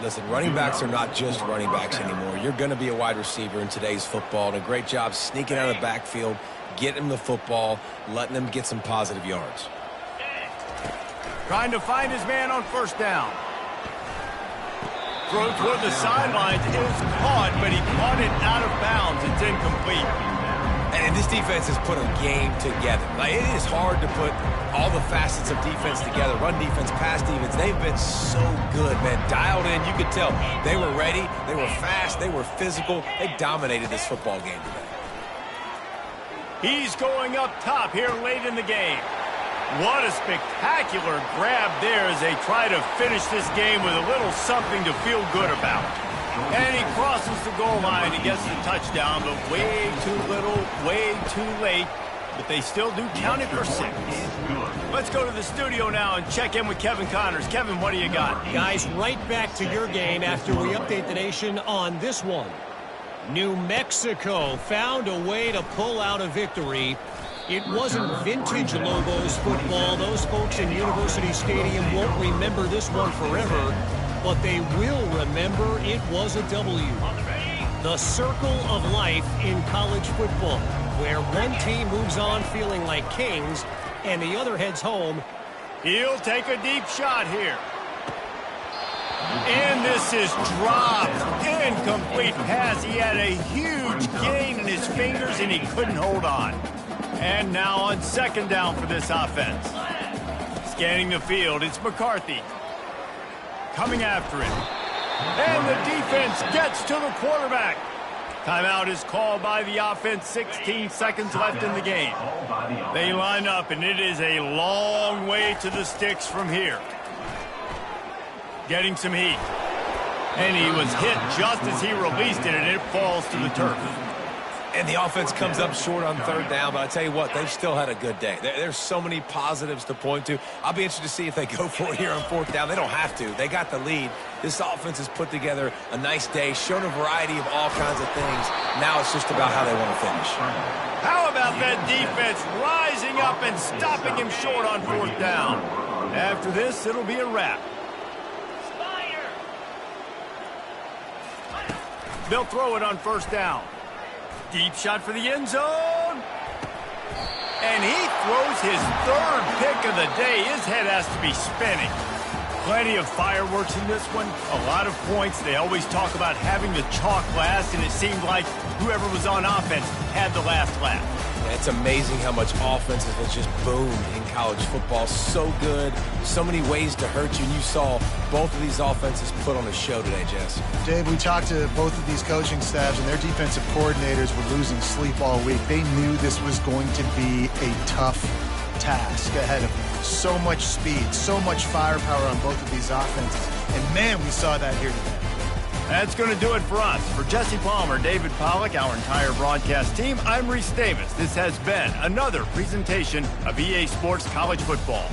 Listen, running backs are not just running backs anymore. You're going to be a wide receiver in today's football, and a great job sneaking out of the backfield, getting them the football, letting them get some positive yards. Trying to find his man on first down. Throw toward the sidelines is caught, but he caught it out of bounds. It's incomplete. And this defense has put a game together. Like, it is hard to put all the facets of defense together. Run defense, pass defense. They've been so good, man. Dialed in. You could tell they were ready. They were fast. They were physical. They dominated this football game today. He's going up top here late in the game. What a spectacular grab there as they try to finish this game with a little something to feel good about. And he crosses the goal line and gets the touchdown, but way too little, way too late. But they still do count it for 6. Let's go to the studio now and check in with Kevin Connors. Kevin, what do you got? Guys, right back to your game after we update the nation on this one. New Mexico found a way to pull out a victory. It wasn't vintage Lobos football. Those folks in University Stadium won't remember this one forever, but they will remember it was a W. The circle of life in college football, where one team moves on feeling like kings and the other heads home. He'll take a deep shot here. And this is dropped. Incomplete pass. He had a huge gain in his fingers and he couldn't hold on. And now on second down for this offense. Scanning the field, it's McCarthy. Coming after it. And the defense gets to the quarterback. Timeout is called by the offense. 16 seconds left in the game. They line up, and it is a long way to the sticks from here. Getting some heat. And he was hit just as he released it, and it falls to the turf. And the offense comes up short on third down, but I tell you what, they've still had a good day. There's so many positives to point to. I'll be interested to see if they go for it here on fourth down. They don't have to. They got the lead. This offense has put together a nice day, shown a variety of all kinds of things. Now it's just about how they want to finish. How about that defense rising up and stopping him short on fourth down? After this, it'll be a wrap. They'll throw it on first down. Deep shot for the end zone. And he throws his third pick of the day. His head has to be spinning. Plenty of fireworks in this one. A lot of points. They always talk about having the chalk last, and it seemed like whoever was on offense had the last laugh. It's amazing how much offenses have just boomed in college football. So good. So many ways to hurt you. And you saw both of these offenses put on a show today, Jess. Dave, we talked to both of these coaching staffs, and their defensive coordinators were losing sleep all week. They knew this was going to be a tough task ahead of them. So much speed, so much firepower on both of these offenses. And, man, we saw that here today. That's going to do it for us. For Jesse Palmer, David Pollack, our entire broadcast team, I'm Reese Davis. This has been another presentation of EA Sports College Football.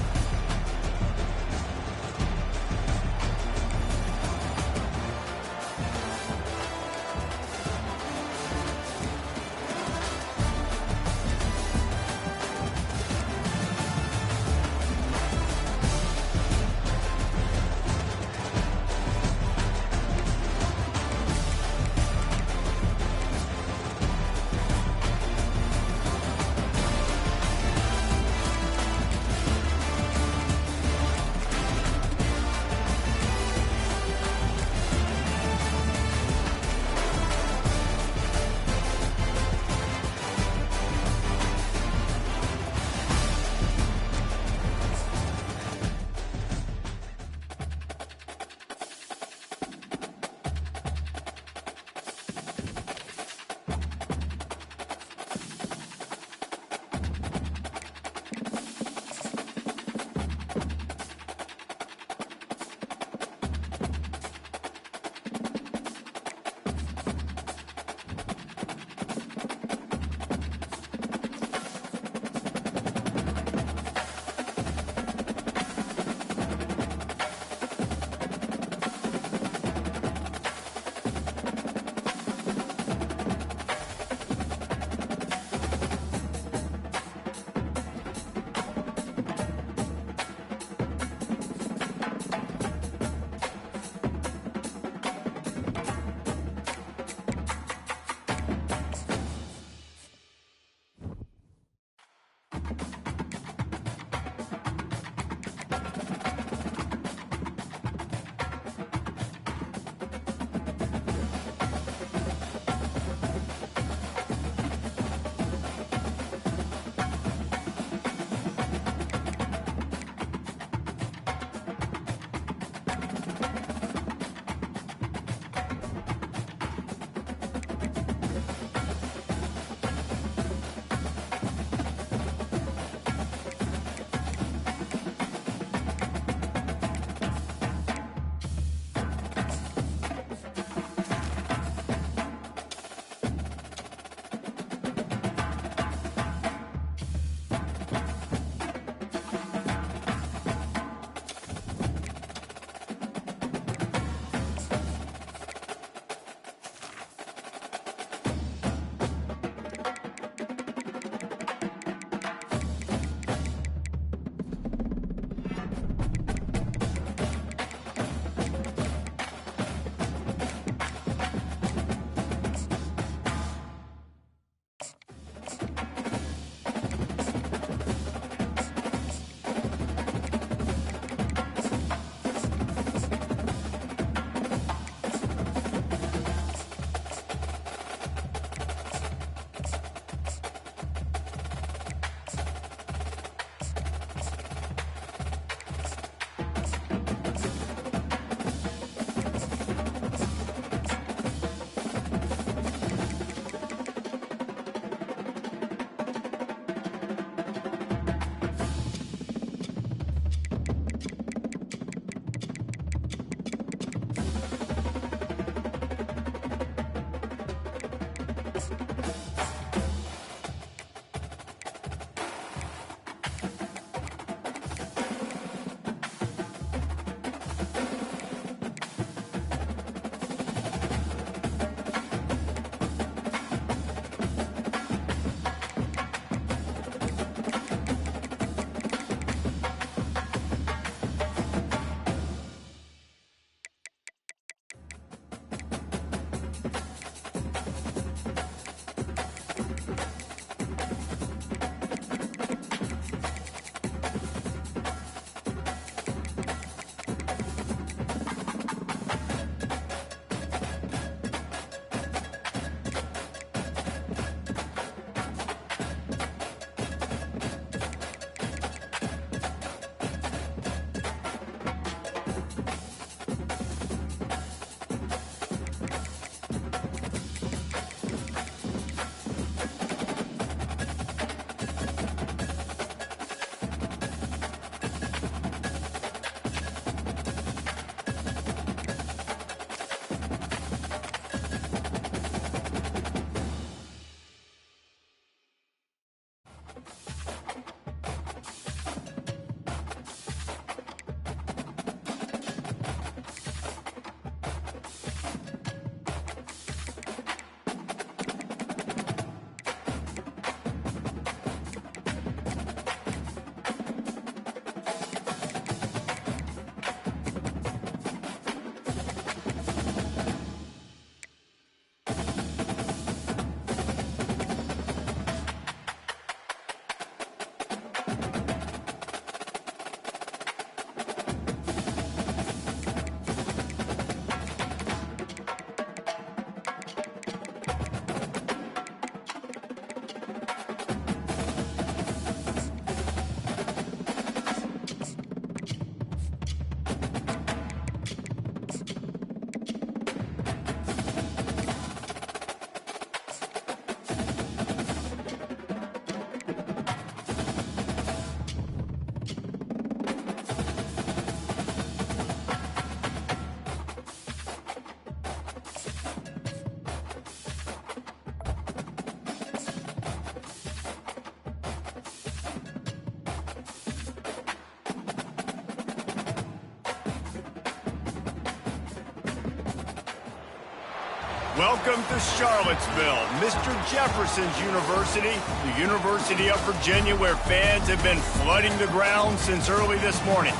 Welcome to Charlottesville, Mr. Jefferson's University, the University of Virginia, where fans have been flooding the ground since early this morning.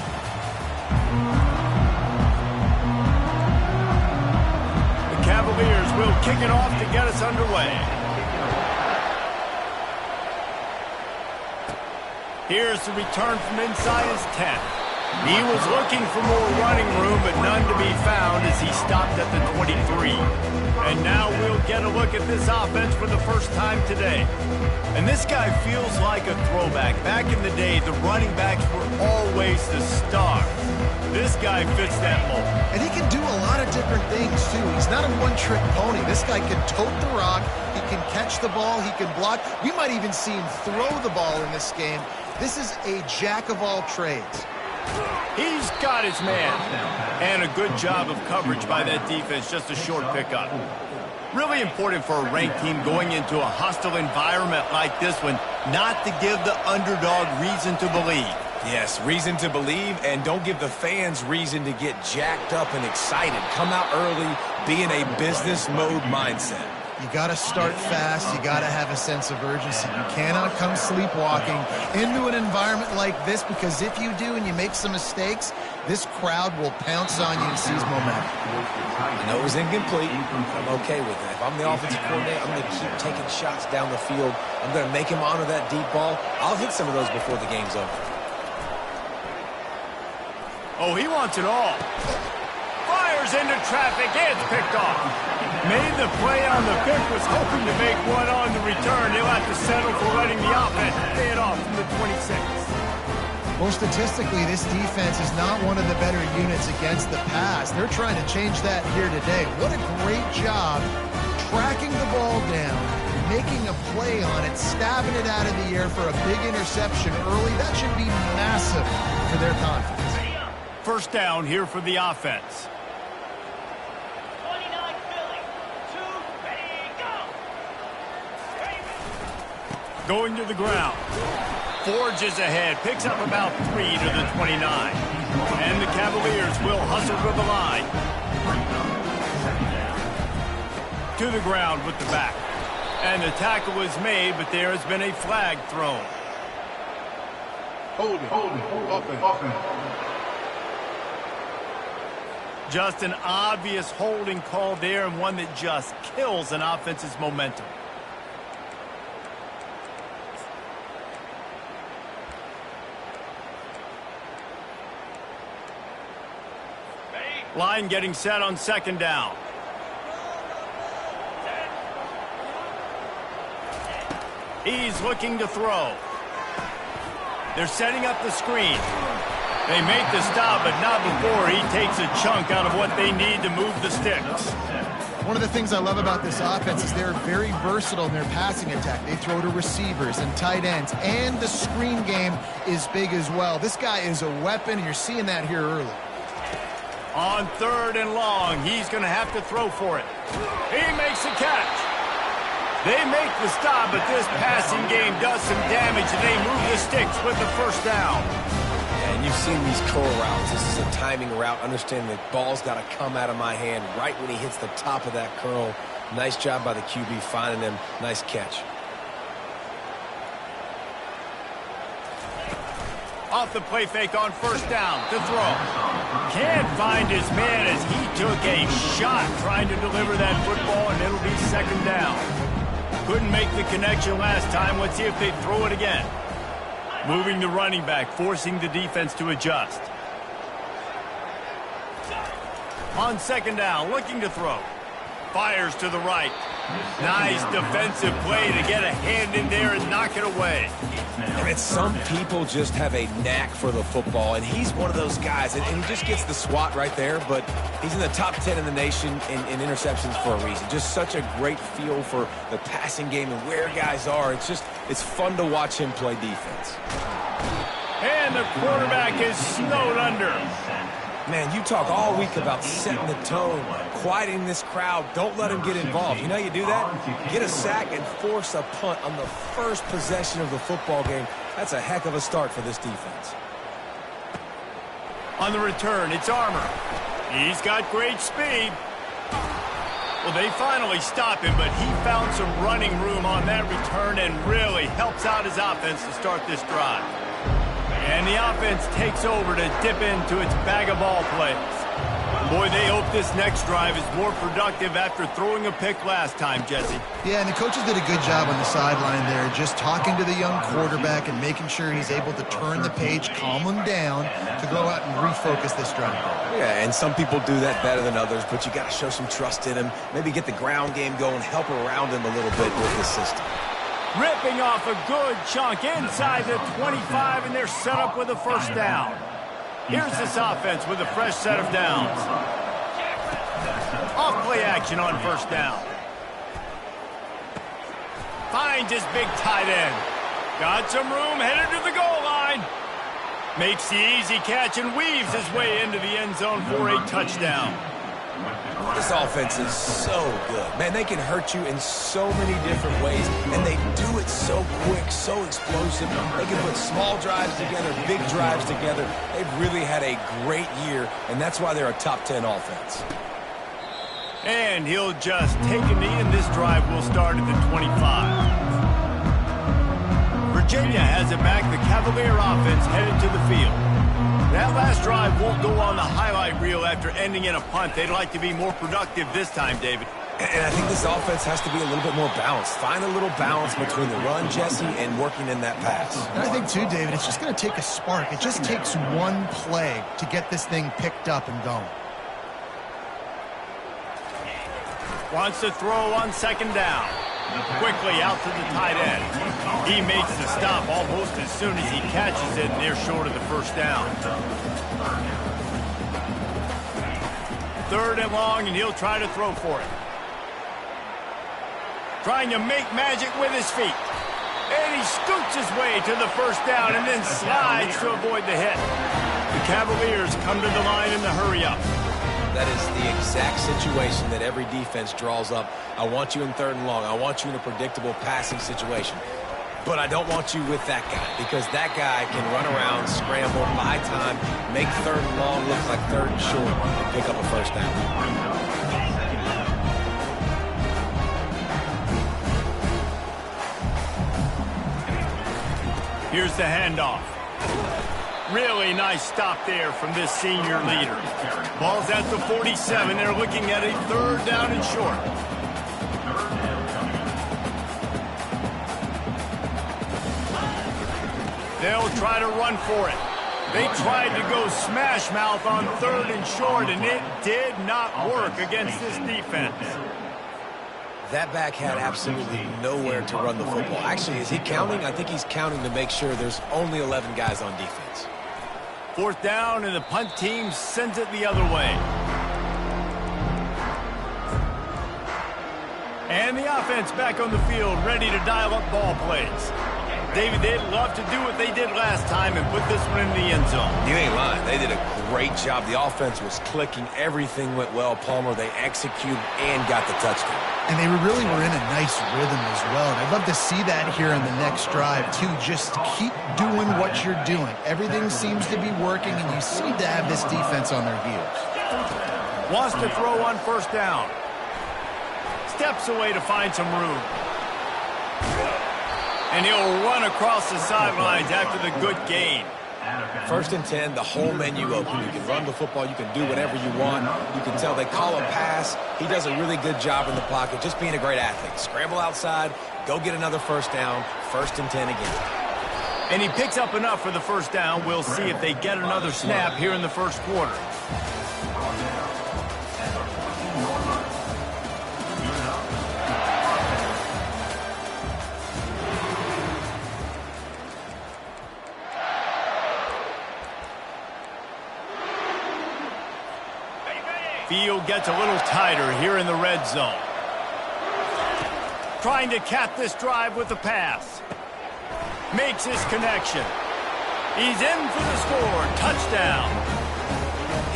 The Cavaliers will kick it off to get us underway. Here's the return from inside his 10. He was looking for more running room, but none to be found as he stopped at the 23. And now we'll get a look at this offense for the first time today. And this guy feels like a throwback. Back in the day, the running backs were always the stars. This guy fits that mold. And he can do a lot of different things, too. He's not a one-trick pony. This guy can tote the rock. He can catch the ball. He can block. We might even see him throw the ball in this game. This is a jack of all trades. He's got his man. And a good job of coverage by that defense, just a short pickup. Really important for a ranked team going into a hostile environment like this one, not to give the underdog reason to believe. Yes, reason to believe, and don't give the fans reason to get jacked up and excited. Come out early, be in a business mode mindset. You got to start fast. You got to have a sense of urgency. You cannot come sleepwalking into an environment like this, because if you do and you make some mistakes, this crowd will pounce on you and seize momentum. I know it was incomplete. I'm okay with that. If I'm the offensive coordinator, I'm going to keep taking shots down the field. I'm going to make him honor that deep ball. I'll hit some of those before the game's over. Oh, he wants it all. Fires into traffic. It's picked off. Made the play on the pick, was hoping to make one on the return. He'll have to settle for letting the offense pay it off from the 26. Well, statistically, this defense is not one of the better units against the pass. They're trying to change that here today. What a great job tracking the ball down, making a play on it, stabbing it out of the air for a big interception early. That should be massive for their confidence. First down here for the offense. going to the ground. Forges ahead, picks up about 3 to the 29. And the Cavaliers will hustle to the line. To the ground with the back. And the tackle was made, but there has been a flag thrown. Hold it. Offense. Just an obvious holding call there, and one that just kills an offense's momentum. Line getting set on second down. He's looking to throw. They're setting up the screen. They make the stop, but not before he takes a chunk out of what they need to move the sticks. One of the things I love about this offense is they're very versatile in their passing attack. They throw to receivers and tight ends, and the screen game is big as well. This guy is a weapon, and you're seeing that here early. On 3rd and long, he's going to have to throw for it. He makes the catch. They make the stop, but this passing game does some damage, and they move the sticks with the first down. And you've seen these curl routes. This is a timing route. Understanding the ball's got to come out of my hand right when he hits the top of that curl. Nice job by the QB finding him. Nice catch. Off the play fake on first down to throw. Can't find his man as he took a shot trying to deliver that football, and it'll be second down. Couldn't make the connection last time. Let's see if they throw it again. Moving the running back, forcing the defense to adjust. On second down, looking to throw. Fires to the right. Nice defensive play to get a hand in there and knock it away. I mean, some people just have a knack for the football, and he's one of those guys, and he just gets the swat right there, but he's in the top 10 in the nation in interceptions for a reason. Just such a great feel for the passing game and where guys are. It's fun to watch him play defense. And the quarterback is snowed under. Man, you talk all week about setting the tone, quieting this crowd. Don't let him get involved. You know how you do that? Get a sack and force a punt on the first possession of the football game. That's a heck of a start for this defense. On the return, it's Armour. He's got great speed. Well, they finally stop him, but he found some running room on that return and really helps out his offense to start this drive. And the offense takes over to dip into its bag of ball plays. Boy, they hope this next drive is more productive after throwing a pick last time, Jesse. Yeah, and the coaches did a good job on the sideline there, just talking to the young quarterback and making sure he's able to turn the page, calm him down, to go out and refocus this drive. Yeah, and some people do that better than others, but you got to show some trust in him. Maybe get the ground game going, help around him a little bit with this system. Ripping off a good chunk inside the 25, and they're set up with a first down. Here's this offense with a fresh set of downs. Off play action on first down. Finds his big tight end. Got some room, headed to the goal line. Makes the easy catch and weaves his way into the end zone for a touchdown. This offense is so good. Man, they can hurt you in so many different ways, and they do it so quick, so explosive. They can put small drives together, big drives together. They've really had a great year, and that's why they're a top 10 offense. And he'll just take a knee, and this drive will start at the 25. Virginia has it back. The Cavalier offense headed to the field. That last drive won't go on the highlight reel after ending in a punt. They'd like to be more productive this time, David. And I think this offense has to be a little bit more balanced. Find a little balance between the run, Jesse, and working in that pass. And I think, too, David, it's just going to take a spark. It just takes one play to get this thing picked up and going. Wants to throw on second down. Quickly out to the tight end. He makes the stop almost as soon as he catches it, and they're short of the first down. 3rd and long, and he'll try to throw for it. Trying to make magic with his feet. And he scoots his way to the first down and then slides to avoid the hit. The Cavaliers come to the line in the hurry up. That is the exact situation that every defense draws up. I want you in 3rd and long. I want you in a predictable passing situation. But I don't want you with that guy, because that guy can run around, scramble, buy time, make third and long look like third and short, and pick up a first down. Here's the handoff. Really nice stop there from this senior leader. Ball's at the 47. They're looking at a third down and short. They'll try to run for it. They tried to go smash mouth on third and short, and it did not work against this defense. That back had absolutely nowhere to run the football. Actually, is he counting? I think he's counting to make sure there's only 11 guys on defense. Fourth down, and the punt team sends it the other way. And the offense back on the field, ready to dial up ball plays. David, they'd love to do what they did last time and put this one in the end zone. You ain't lying. They did a great job. The offense was clicking. Everything went well. Palmer, they executed and got the touchdown. And they really were in a nice rhythm as well. And I'd love to see that here in the next drive, too. Just keep doing what you're doing. Everything seems to be working, and you seem to have this defense on their heels. Wants to throw on first down. Steps away to find some room. And he'll run across the sidelines after the good gain. First and 10, the whole menu open. You can run the football. You can do whatever you want. You can tell they call him pass. He does a really good job in the pocket, just being a great athlete. Scramble outside, go get another first down, first and 10 again. And he picks up enough for the first down. We'll see if they get another snap here in the first quarter. Field gets a little tighter here in the red zone. Trying to cap this drive with the pass. Makes his connection. He's in for the score. Touchdown.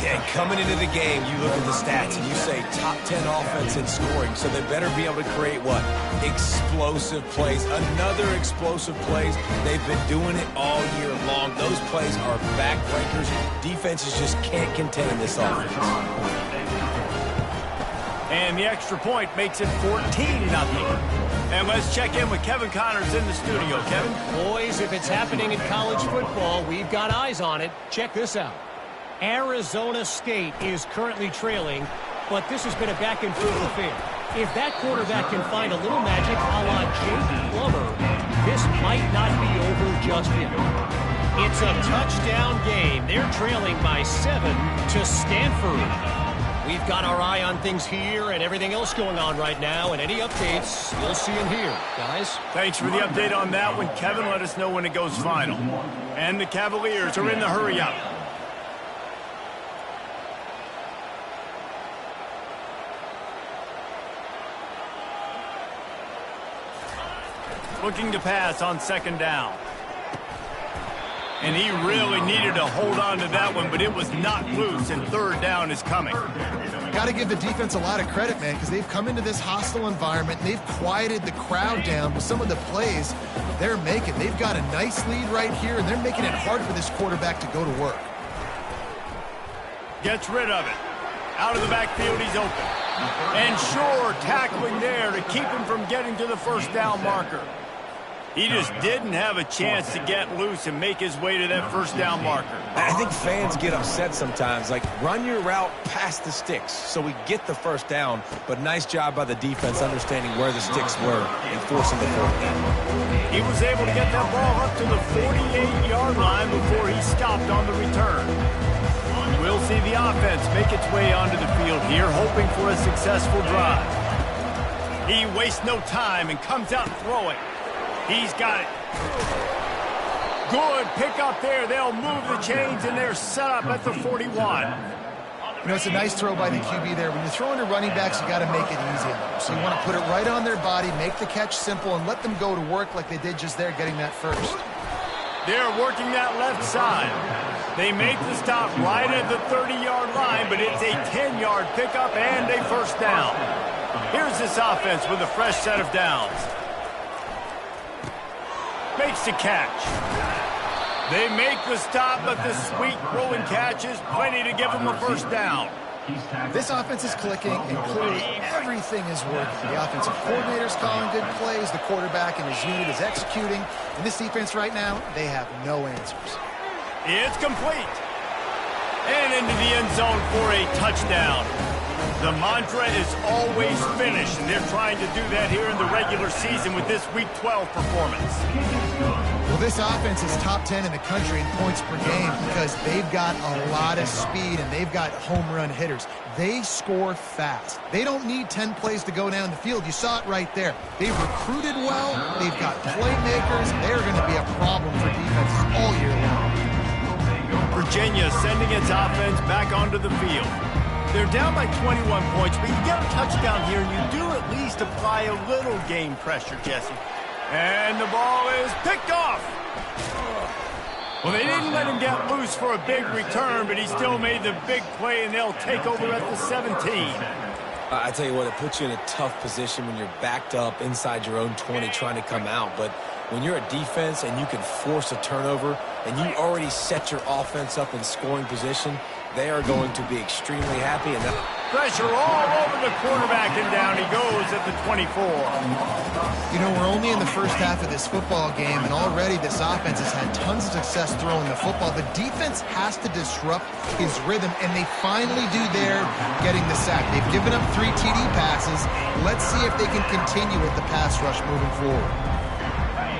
Yeah, coming into the game, you look at the stats and you say top 10 offense in scoring, so they better be able to create what? Explosive plays. Another explosive plays. They've been doing it all year long. Those plays are backbreakers. Defenses just can't contain this offense. And the extra point makes it 14-0. And let's check in with Kevin Connors in the studio. Kevin? Boys, if it's happening in college football, we've got eyes on it. Check this out. Arizona State is currently trailing, but this has been a back-and-forth affair. If that quarterback can find a little magic a la Jake Plummer, this might not be over just yet. It's a touchdown game. They're trailing by 7 to Stanford. We've got our eye on things here and everything else going on right now, and any updates you'll see in here, guys. Thanks for the update on that one, Kevin. Let us know when it goes final. And the Cavaliers are in the hurry-up. Looking to pass on second down. And he really needed to hold on to that one, but it was knocked loose, and third down is coming. Got to give the defense a lot of credit, man, because they've come into this hostile environment. They've quieted the crowd down with some of the plays they're making. They've got a nice lead right here, and they're making it hard for this quarterback to go to work. Gets rid of it. Out of the backfield, he's open. And sure, tackling there to keep him from getting to the first down marker. He just didn't have a chance to get loose and make his way to that first down marker. I think fans get upset sometimes. Like, run your route past the sticks so we get the first down. But nice job by the defense understanding where the sticks were and forcing the fourth down. He was able to get that ball up to the 48-yard line before he stopped on the return. We'll see the offense make its way onto the field here, hoping for a successful drive. He wastes no time and comes out throwing. He's got it. Good pick up there. They'll move the chains, and they're set up at the 41. You know, it's a nice throw by the QB there. When you're throwing to running backs, you got to make it easy on them. So you want to put it right on their body, make the catch simple, and let them go to work like they did just there, getting that first. They're working that left side. They make the stop right at the 30-yard line, but it's a 10-yard pickup and a first down. Here's this offense with a fresh set of downs. makes the catch. They make the stop, but the sweet throwing catch is plenty to give them a first down. This offense is clicking, and clearly everything is working. The offensive coordinator's calling good plays. The quarterback and his unit is executing. And this defense right now, they have no answers. It's complete. And into the end zone for a touchdown. The mantra is always finish, and they're trying to do that here in the regular season with this Week 12 performance. Well, this offense is top 10 in the country in points per game because they've got a lot of speed and they've got home run hitters. They score fast. They don't need 10 plays to go down the field. You saw it right there. They've recruited well. They've got playmakers. They're going to be a problem for defenses all year long. Virginia sending its offense back onto the field. They're down by 21 points, but you get a touchdown here, and you do at least apply a little game pressure, Jesse. And the ball is picked off. Well, they didn't let him get loose for a big return, but he still made the big play, and they'll take over at the 17. I tell you what, it puts you in a tough position when you're backed up inside your own 20 trying to come out. But when you're a defense and you can force a turnover and you already set your offense up in scoring position, they are going to be extremely happy. And pressure all over the quarterback, and down he goes at the 24. You know, we're only in the first half of this football game, and already this offense has had tons of success throwing the football. The defense has to disrupt his rhythm, and they finally do there, getting the sack. They've given up 3 TD passes. Let's see if they can continue with the pass rush moving forward.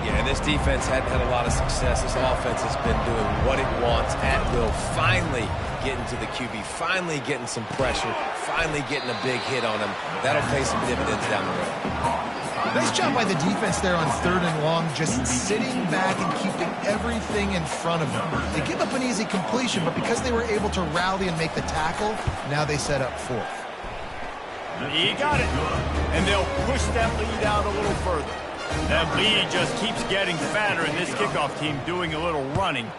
yeah, this defense hadn't had a lot of success. This offense has been doing what it wants at will. Finally getting to the QB, finally getting some pressure, finally getting a big hit on him. That'll pay some dividends down the road. Nice job by the defense there on 3rd and long, just sitting back and keeping everything in front of them. They give up an easy completion, but because they were able to rally and make the tackle, now they set up 4th. He got it. And they'll push that lead out a little further. That lead just keeps getting fatter, and this kickoff team doing a little running.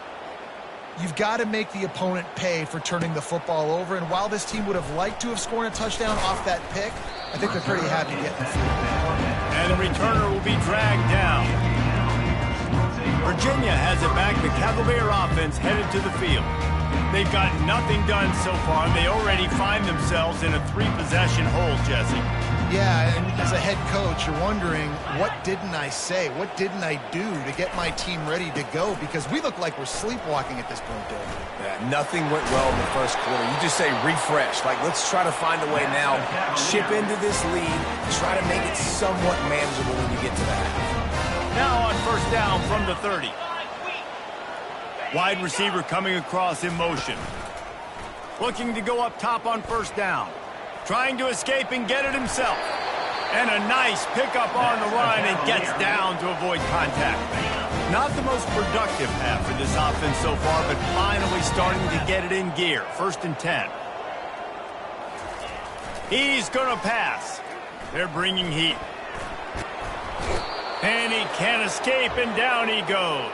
You've got to make the opponent pay for turning the football over, and while this team would have liked to have scored a touchdown off that pick, I think they're pretty happy getting the field. And the returner will be dragged down. Virginia has it back. The Cavalier offense headed to the field. They've got nothing done so far, and they already find themselves in a 3-possession hole, Jesse. Yeah, and as a head coach, you're wondering, what didn't I say? What didn't I do to get my team ready to go? Because we look like we're sleepwalking at this point, Dave. Yeah, nothing went well in the first quarter. You just say refresh. Like, let's try to find a way now, chip into this lead, try to make it somewhat manageable when you get to that. Now on first down from the 30. Wide receiver coming across in motion. Looking to go up top on first down. Trying to escape and get it himself. And a nice pickup on the run and gets down to avoid contact. Not the most productive half for this offense so far, but finally starting to get it in gear. 1st and 10. He's going to pass. They're bringing heat. And he can't escape, and down he goes.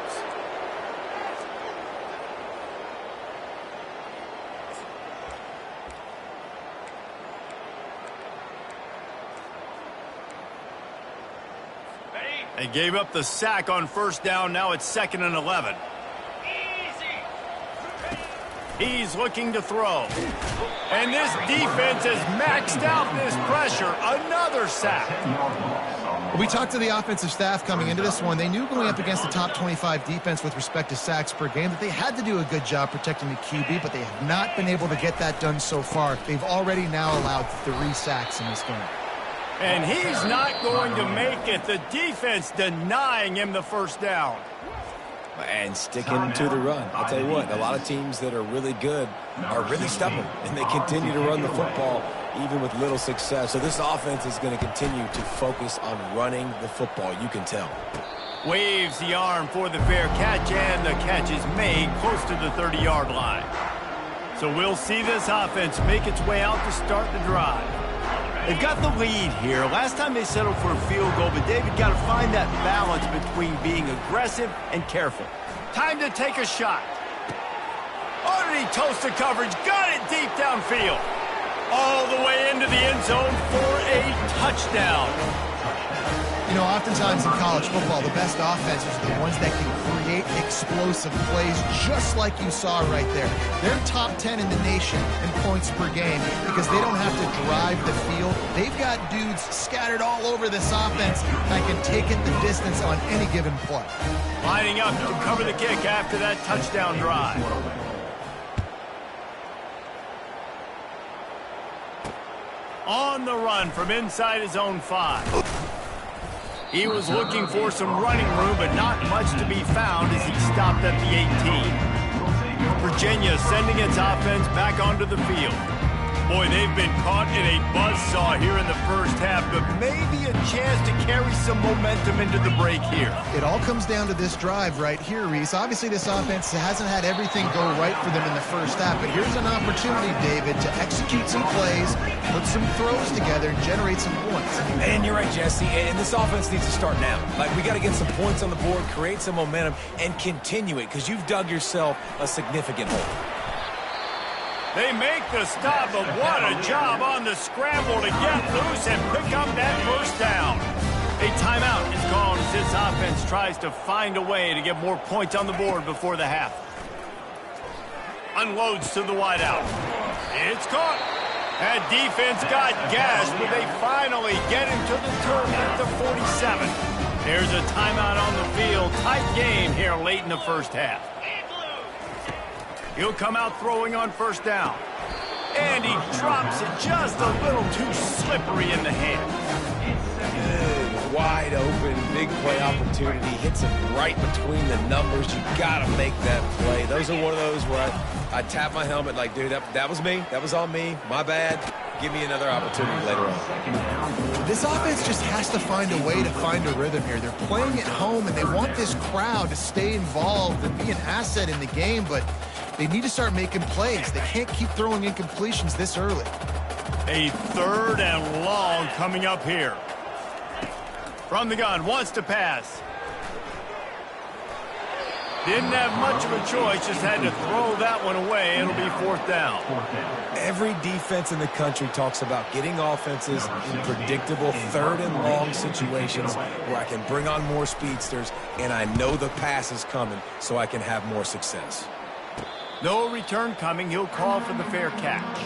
They gave up the sack on first down. Now it's 2nd and 11. He's looking to throw. And this defense has maxed out this pressure. Another sack. We talked to the offensive staff coming into this one. They knew going up against the top 25 defense with respect to sacks per game that they had to do a good job protecting the QB, but they have not been able to get that done so far. They've already now allowed 3 sacks in this game. And he's not going to make it. The defense denying him the first down. And sticking to the run. I'll tell you what, a lot of teams that are really good are really stubborn, and they continue to run the football even with little success. So this offense is going to continue to focus on running the football, you can tell. Waves the arm for the fair catch, and the catch is made close to the 30-yard line. So we'll see this offense make its way out to start the drive. They've got the lead here. Last time they settled for a field goal, but David got to find that balance between being aggressive and careful. Time to take a shot. Oh, did he toast the coverage? Got it deep downfield. All the way into the end zone for a touchdown. You You know, oftentimes in college football, the best offenses are the ones that can create explosive plays, just like you saw right there. They're top 10 in the nation in points per game because they don't have to drive the field. They've got dudes scattered all over this offense that can take it the distance on any given play. Lining up to cover the kick after that touchdown drive. On the run from inside his own 5. He was looking for some running room, but not much to be found as he stopped at the 18. Virginia sending its offense back onto the field. Boy, they've been caught in a buzzsaw here in the first half, but maybe a chance to carry some momentum into the break here. It all comes down to this drive right here, Reese. Obviously, this offense hasn't had everything go right for them in the first half, but here's an opportunity, David, to execute some plays, put some throws together, and generate some points. And you're right, Jesse, and this offense needs to start now. Like, we got to get some points on the board, create some momentum, and continue it, because you've dug yourself a significant hole. They make the stop, but what a job on the scramble to get loose and pick up that first down. A timeout is called as this offense tries to find a way to get more points on the board before the half. Unloads to the wideout. It's caught. That defense got gashed, but they finally get him to the turf at the 47. There's a timeout on the field. Tight game here late in the first half. He'll come out throwing on first down. And he drops it just a little too slippery in the hand. Good, wide open, big play opportunity. Hits him right between the numbers. You got to make that play. Those are one of those where I tap my helmet like, dude, that was me. That was on me. My bad. Give me another opportunity later on. This offense just has to find a way to find a rhythm here. They're playing at home, and they want this crowd to stay involved and be an asset in the game, but they need to start making plays. They can't keep throwing incompletions this early. A 3rd and long coming up here. From the gun, wants to pass. Didn't have much of a choice, just had to throw that one away. It'll be 4th down. Every defense in the country talks about getting offenses in predictable 3rd and long situations where I can bring on more speedsters and I know the pass is coming so I can have more success. No return coming. He'll call for the fair catch.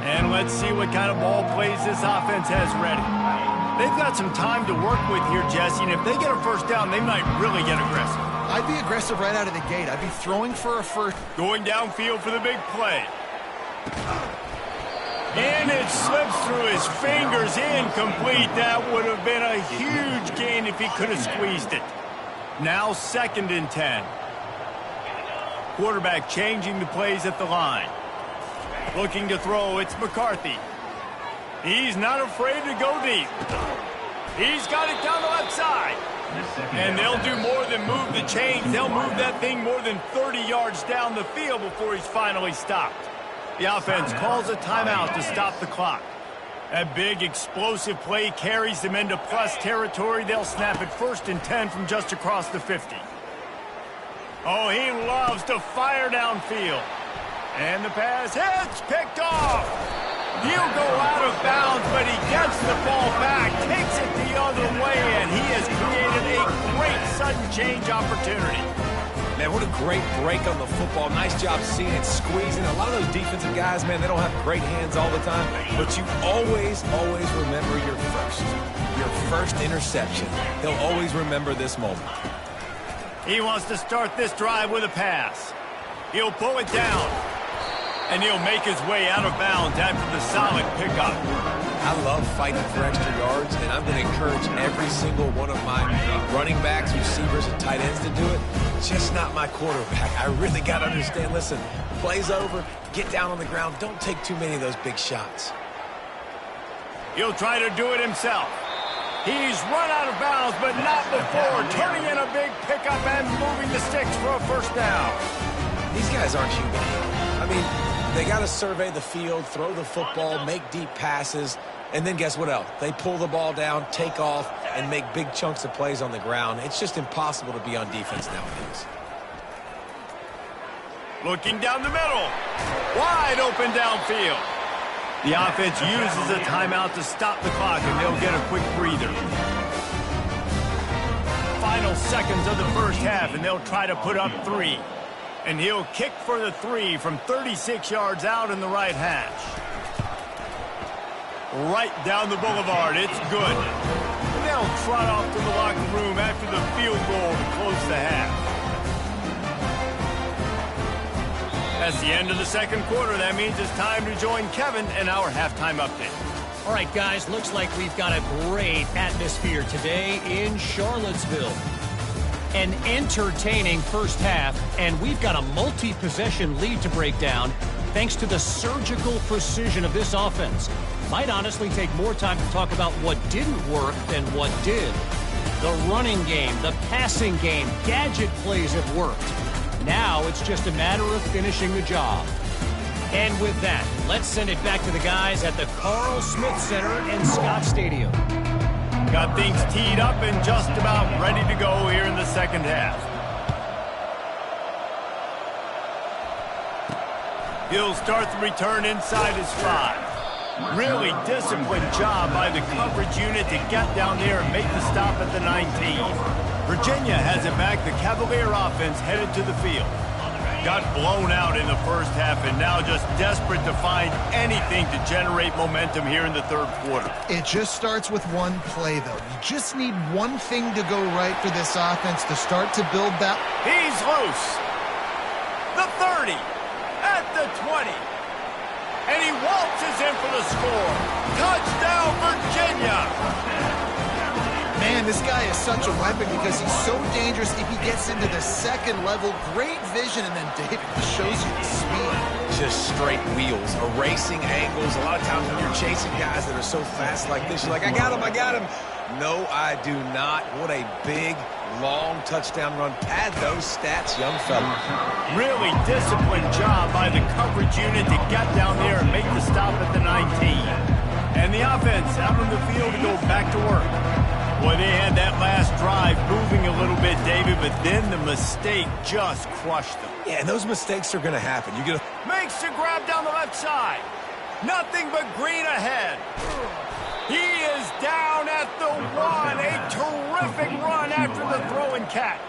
And let's see what kind of ball plays this offense has ready. They've got some time to work with here, Jesse, and if they get a first down, they might really get aggressive. I'd be aggressive right out of the gate. I'd be throwing for a first. Going downfield for the big play. And it slips through his fingers, incomplete. That would have been a huge gain if he could have squeezed it. Now 2nd and 10. Quarterback changing the plays at the line. Looking to throw, it's McCarthy. He's not afraid to go deep. He's got it down the left side. And they'll do more than move the chains. They'll move that thing more than 30 yards down the field before he's finally stopped. The offense calls a timeout to stop the clock. That big explosive play carries them into plus territory. They'll snap it 1st and 10 from just across the 50. Oh, he loves to fire downfield. And the pass hits, picked off. He'll go out of bounds, but he gets the ball back, takes it the other way, and he has created a great sudden change opportunity. Man, what a great break on the football. Nice job seeing it, squeezing. A lot of those defensive guys, man, they don't have great hands all the time, but you always remember your first interception. They'll always remember this moment. He wants to start this drive with a pass. He'll pull it down, and he'll make his way out of bounds after the solid pickup. I love fighting for extra yards, and I'm going to encourage every single one of my running backs, receivers, and tight ends to do it. Just not my quarterback. I really got to understand, listen, play's over, get down on the ground, don't take too many of those big shots. He'll try to do it himself. He's run out of bounds, but not before, turning in a big pickup and moving the sticks for a first down. These guys aren't human. I mean, they got to survey the field, throw the football, make deep passes, and then guess what else? They pull the ball down, take off, and make big chunks of plays on the ground. It's just impossible to be on defense nowadays. Looking down the middle. Wide open downfield. The offense uses a timeout to stop the clock, and they'll get a quick breather. Final seconds of the first half, and they'll try to put up 3. And he'll kick for the 3 from 36 yards out in the right hash. Right down the boulevard. It's good. And they'll trot off to the locker room after the field goal to close the half. That's the end of the second quarter. That means it's time to join Kevin and our halftime update. All right, guys, looks like we've got a great atmosphere today in Charlottesville. An entertaining first half, and we've got a multi-possession lead to break down thanks to the surgical precision of this offense. Might honestly take more time to talk about what didn't work than what did. The running game, the passing game, gadget plays have worked. Now it's just a matter of finishing the job. And with that, let's send it back to the guys at the Carl Smith Center in Scott Stadium. Got things teed up and just about ready to go here in the second half. He'll start the return inside his 5. Really disciplined job by the coverage unit to get down there and make the stop at the 19. Virginia has it back. The Cavalier offense headed to the field. Got blown out in the first half and now just desperate to find anything to generate momentum here in the third quarter. It just starts with one play, though. You just need one thing to go right for this offense to start to build that. He's loose. The 30. At the 20. And he waltzes in for the score. Touchdown, Virginia. Man, this guy is such a weapon because he's so dangerous if he gets into the second level. Great vision, and then David just shows you the speed. Just straight wheels, erasing angles. A lot of times when you're chasing guys that are so fast like this, you're like, I got him, I got him. No, I do not. What a big, long touchdown run. Pad those stats, young fella. Really disciplined job by the coverage unit to get down there and make the stop at the 19. And the offense out on the field to go back to work. Boy, they had that last drive moving a little bit, David, but then the mistake just crushed them. Yeah, and those mistakes are going to happen. Makes the grab down the left side. Nothing but green ahead. He is down at the 1. A terrific run after the throw and catch.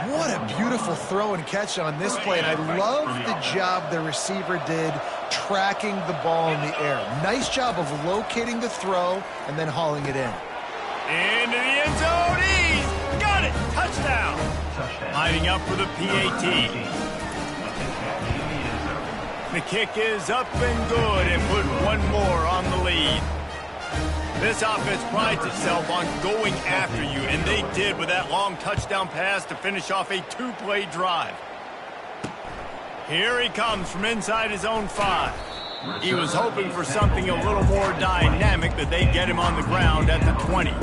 What a beautiful throw and catch on this play, and I love the job the receiver did tracking the ball in the air. Nice job of locating the throw and then hauling it in. Into the end zone. He's got it. Touchdown. Lining up for the PAT. The kick is up and good and put one more on the lead. This offense prides itself on going after you, and they did with that long touchdown pass to finish off a 2-play drive. Here he comes from inside his own 5. He was hoping for something a little more dynamic, but they get him on the ground at the 20.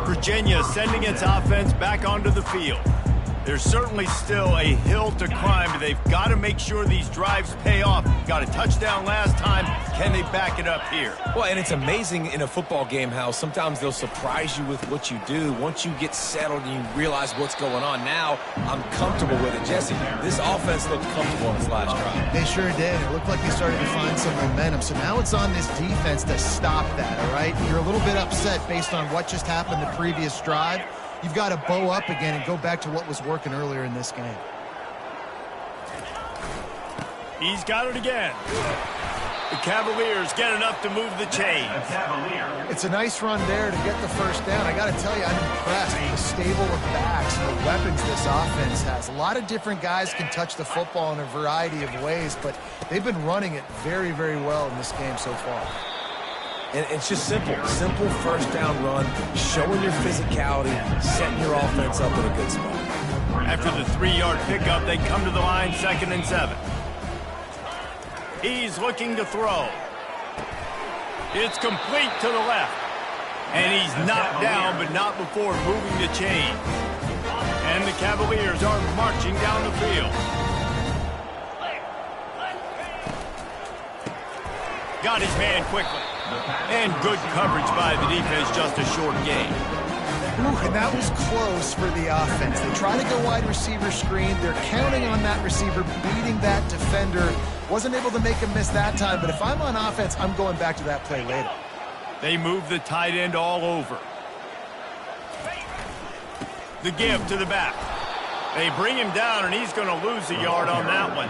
Virginia sending its offense back onto the field. There's certainly still a hill to climb, but they've got to make sure these drives pay off. Got a touchdown last time. Can they back it up here? Well, and it's amazing in a football game how sometimes they'll surprise you with what you do. Once you get settled and you realize what's going on, now I'm comfortable with it. Jesse, this offense looked comfortable in its last drive. They sure did. It looked like they started to find some momentum. So now it's on this defense to stop that, all right? You're a little bit upset based on what just happened the previous drive. You've got to bow up again and go back to what was working earlier in this game. He's got it again. The Cavaliers get enough to move the chains. It's a nice run there to get the first down. I got to tell you, I'm impressed with the stable of backs and the weapons this offense has. A lot of different guys can touch the football in a variety of ways, but they've been running it very, very well in this game so far. And it's just simple first down run, showing your physicality, setting your offense up in a good spot. After the 3-yard pickup, they come to the line, 2nd and 7. He's looking to throw. It's complete to the left. And he's knocked down, but not before moving the chains. And the Cavaliers are marching down the field. Got his man quickly. And good coverage by the defense, just a short gain. Ooh, and that was close for the offense. They try to go wide receiver screen. They're counting on that receiver beating that defender. Wasn't able to make him miss that time, but if I'm on offense, I'm going back to that play later. They move the tight end all over. The give to the back. They bring him down, and he's going to lose a yard on that one.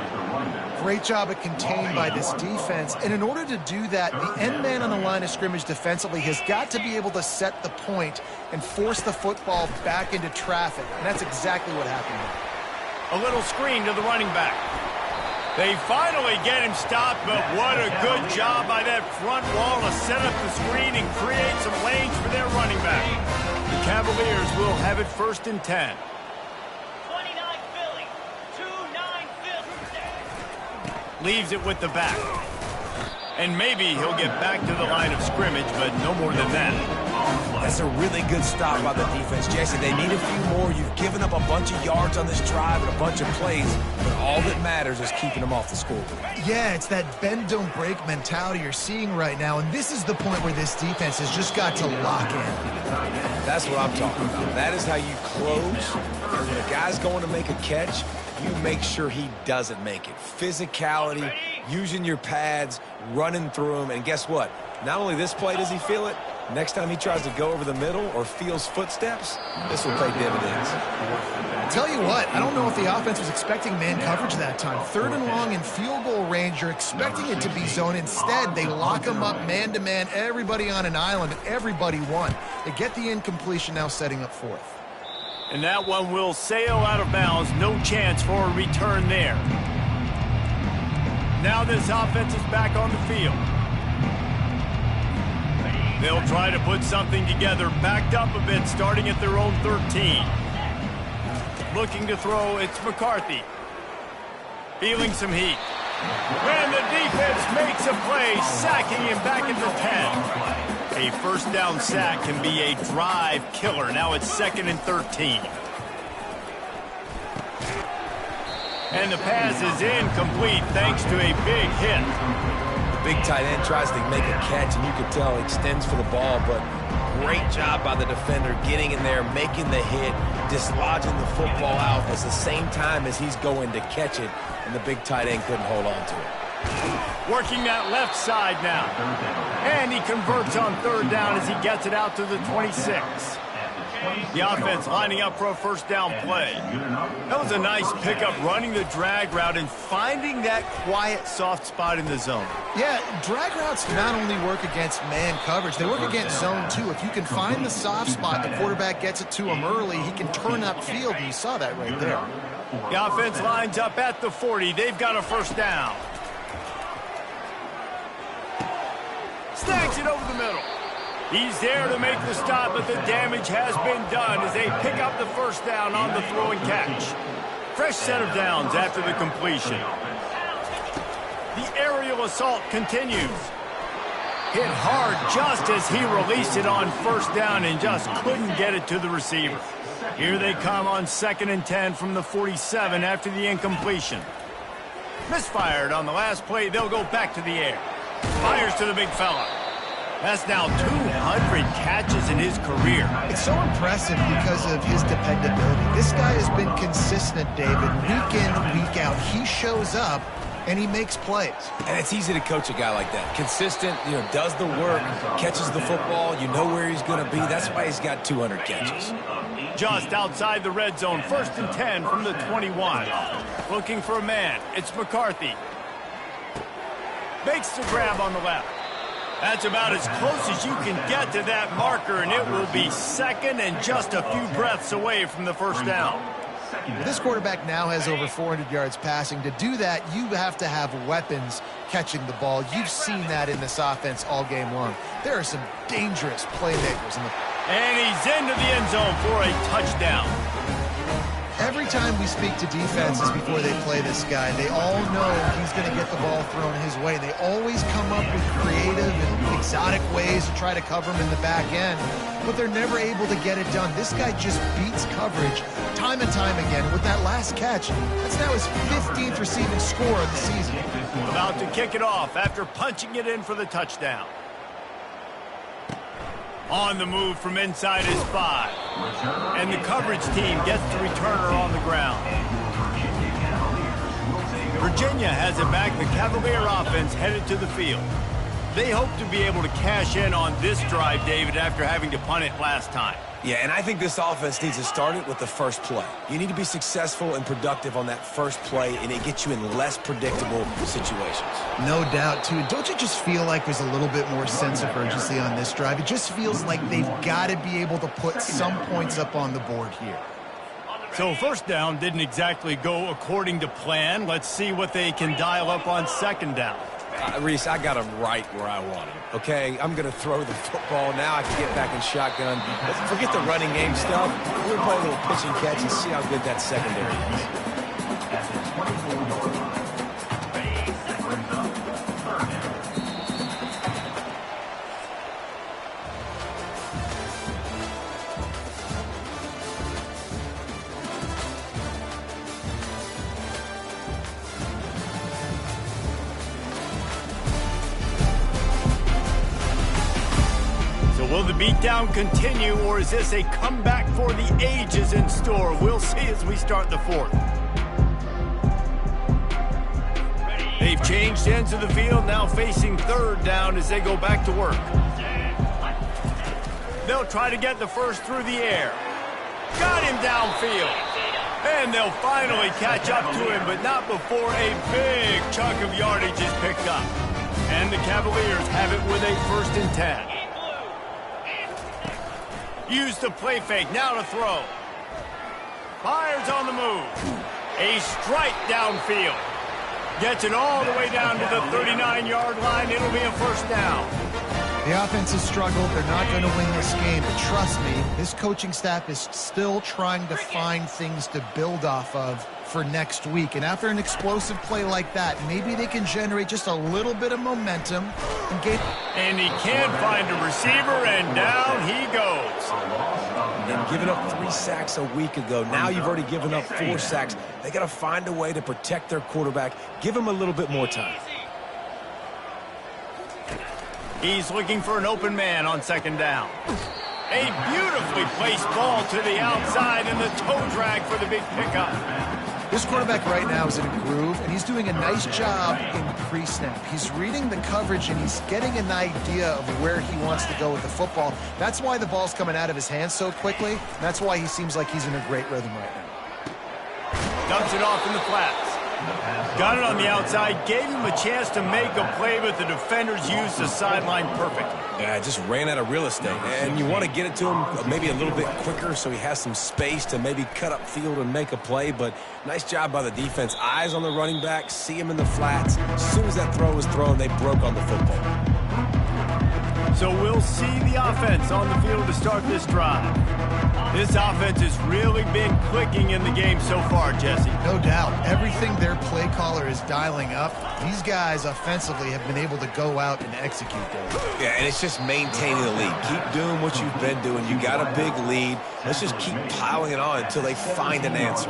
Great job at contained by this defense. And in order to do that, the end man on the line of scrimmage defensively has got to be able to set the point and force the football back into traffic. And that's exactly what happened here. A little screen to the running back. They finally get him stopped, but what a good job by that front wall to set up the screen and create some lanes for their running back. The Cavaliers will have it 1st and 10. Leaves it with the back. And maybe he'll get back to the line of scrimmage, but no more than that. That's a really good stop by the defense, Jesse. They need a few more. You've given up a bunch of yards on this drive and a bunch of plays, but all that matters is keeping them off the scoreboard. Yeah, it's that bend, don't break mentality you're seeing right now, and this is the point where this defense has just got to lock in. That's what I'm talking about. That is how you close. When a guy's going to make a catch, you make sure he doesn't make it. Physicality, using your pads, running through them, and guess what? Not only this play does he feel it, next time he tries to go over the middle or feels footsteps, this will pay dividends. I'll tell you what, I don't know if the offense was expecting man coverage that time. 3rd and long in field goal range, you're expecting it to be zone. Instead, they lock them up man-to-man, everybody on an island, and everybody won. They get the incompletion, now setting up 4th. And that one will sail out of bounds. No chance for a return there. Now this offense is back on the field. They'll try to put something together, backed up a bit, starting at their own 13. Looking to throw, it's McCarthy. Feeling some heat. And the defense makes a play, sacking him back at the 10. A 1st down sack can be a drive killer. Now it's 2nd and 13. And the pass is incomplete thanks to a big hit. The big tight end tries to make a catch, and you can tell he extends for the ball, but great job by the defender getting in there, making the hit, dislodging the football out at the same time as he's going to catch it, and the big tight end couldn't hold on to it. Working that left side now. And he converts on 3rd down as he gets it out to the 26. The offense lining up for a 1st down play. That was a nice pickup, running the drag route and finding that quiet, soft spot in the zone. Yeah, drag routes not only work against man coverage, they work against zone too. If you can find the soft spot, the quarterback gets it to him early, he can turn upfield, and you saw that right there. The offense lines up at the 40. They've got a 1st down. Snags it over the middle. He's there to make the stop, but the damage has been done as they pick up the 1st down on the throw and catch. Fresh set of downs after the completion. The aerial assault continues. Hit hard just as he released it on 1st down and just couldn't get it to the receiver. Here they come on 2nd and 10 from the 47 after the incompletion. Misfired on the last play. They'll go back to the air. Fires to the big fella. That's now 200 catches in his career. It's so impressive because of his dependability. This guy has been consistent, David, week in, week out. He shows up, and he makes plays. And it's easy to coach a guy like that. Consistent, does the work, catches the football, you know where he's going to be. That's why he's got 200 catches. Just outside the red zone, 1st and 10 from the 21. Looking for a man. It's McCarthy. Makes the grab on the left. That's about as close as you can get to that marker, and it will be 2nd and just a few breaths away from the 1st down. This quarterback now has over 400 yards passing. To do that, you have to have weapons catching the ball. You've seen that in this offense all game long. There are some dangerous playmakers in the... And he's into the end zone for a touchdown. Every time we speak to defenses before they play this guy, they all know he's going to get the ball thrown his way. They always come up with creative and exotic ways to try to cover him in the back end, but they're never able to get it done. This guy just beats coverage time and time again. With that last catch, that's now his 15th receiving score of the season. About to kick it off after punching it in for the touchdown. On the move from inside his 5. And the coverage team gets the returner on the ground. Virginia has it back. The Cavalier offense headed to the field. They hope to be able to cash in on this drive, David, after having to punt it last time. Yeah, and I think this offense needs to start it with the first play. You need to be successful and productive on that first play, and it gets you in less predictable situations. No doubt, too. Don't you just feel like there's a little bit more sense of urgency on this drive? It just feels like they've got to be able to put some points up on the board here. So first down didn't exactly go according to plan. Let's see what they can dial up on second down. Reese, I got him right where I want him. Okay, I'm going to throw the football. Now I can get back in shotgun. Let's forget the running game stuff. We're going to play a little pitch and catch and see how good that secondary is. Will the beatdown continue, or is this a comeback for the ages in store? We'll see as we start the fourth. They've changed ends of the field, now facing third down as they go back to work. They'll try to get the first through the air. Got him downfield. And they'll finally catch up to him, but not before a big chunk of yardage is picked up. And the Cavaliers have it with a 1st and 10. Use the play fake, now to throw. Fires on the move. A strike downfield. Gets it all the way down to the 39-yard line. It'll be a 1st down. The offense has struggled. They're not going to win this game. But trust me, this coaching staff is still trying to find things to build off of for next week. And after an explosive play like that, maybe they can generate just a little bit of momentum. And he can't find a receiver, and down he goes. And giving up 3 sacks a week ago. Now you've already given up 4 sacks. They got to find a way to protect their quarterback. Give him a little bit more time. He's looking for an open man on 2nd down. A beautifully placed ball to the outside, and the toe drag for the big pickup. This quarterback right now is in a groove, and he's doing a nice job in pre-snap. He's reading the coverage, and he's getting an idea of where he wants to go with the football. That's why the ball's coming out of his hands so quickly. That's why he seems like he's in a great rhythm right now. Dumps it off in the flats. Got it on the outside, gave him a chance to make a play, but the defenders used the sideline perfectly. Yeah, just ran out of real estate. And you want to get it to him maybe a little bit quicker so he has some space to maybe cut up field and make a play. But nice job by the defense. Eyes on the running back, see him in the flats. As soon as that throw was thrown, they broke on the football. So we'll see the offense on the field to start this drive. This offense has really been clicking in the game so far, Jesse. No doubt. Everything their play caller is dialing up, these guys offensively have been able to go out and execute those. Yeah, and it's just maintaining the lead. Keep doing what you've been doing. You got a big lead. Let's just keep piling it on until they find an answer.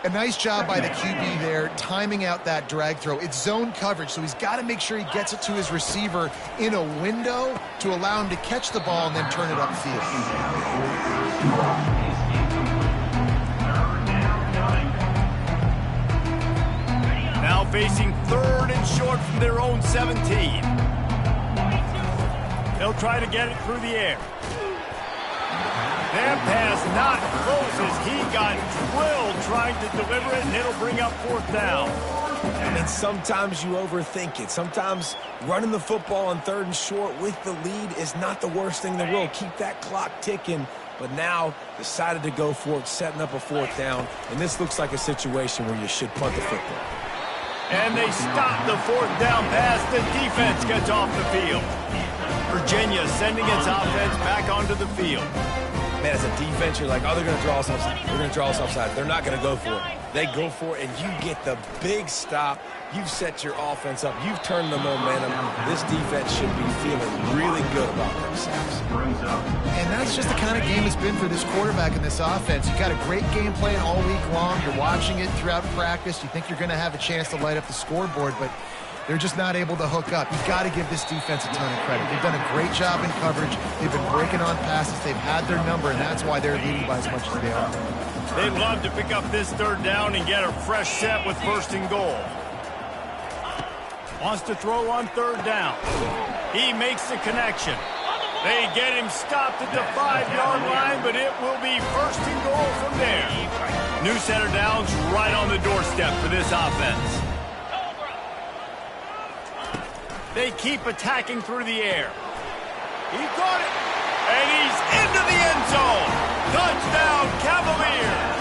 A nice job by the QB there, timing out that drag throw. It's zone coverage, so he's got to make sure he gets it to his receiver in a window to allow him to catch the ball and then turn it upfield. Now facing 3rd and short from their own 17. They'll try to get it through the air. That pass not close as he got drilled trying to deliver it, and it'll bring up 4th down. And sometimes you overthink it. Sometimes running the football on 3rd and short with the lead is not the worst thing in the world. Keep that clock ticking. But now decided to go for it, setting up a 4th down. And this looks like a situation where you should punt the football. And they stop the 4th down pass. The defense gets off the field. Virginia sending its offense back onto the field. Man, as a defense, you're like, oh, they're going to draw us offside. They're going to draw us offside. They're not going to go for it. They go for it, and you get the big stop. You've set your offense up. You've turned the momentum. This defense should be feeling really good about themselves. And that's just the kind of game it's been for this quarterback in this offense. You got a great game plan all week long. You're watching it throughout practice. You think you're going to have a chance to light up the scoreboard, but they're just not able to hook up. You've got to give this defense a ton of credit. They've done a great job in coverage. They've been breaking on passes. They've had their number, and that's why they're leading by as much as they are. They'd love to pick up this third down and get a fresh set with first and goal. Wants to throw on third down. He makes the connection. They get him stopped at the 5-yard line, but it will be first and goal from there. New set of downs right on the doorstep for this offense. They keep attacking through the air. He caught it, and he's into the end zone. Touchdown, Cavaliers!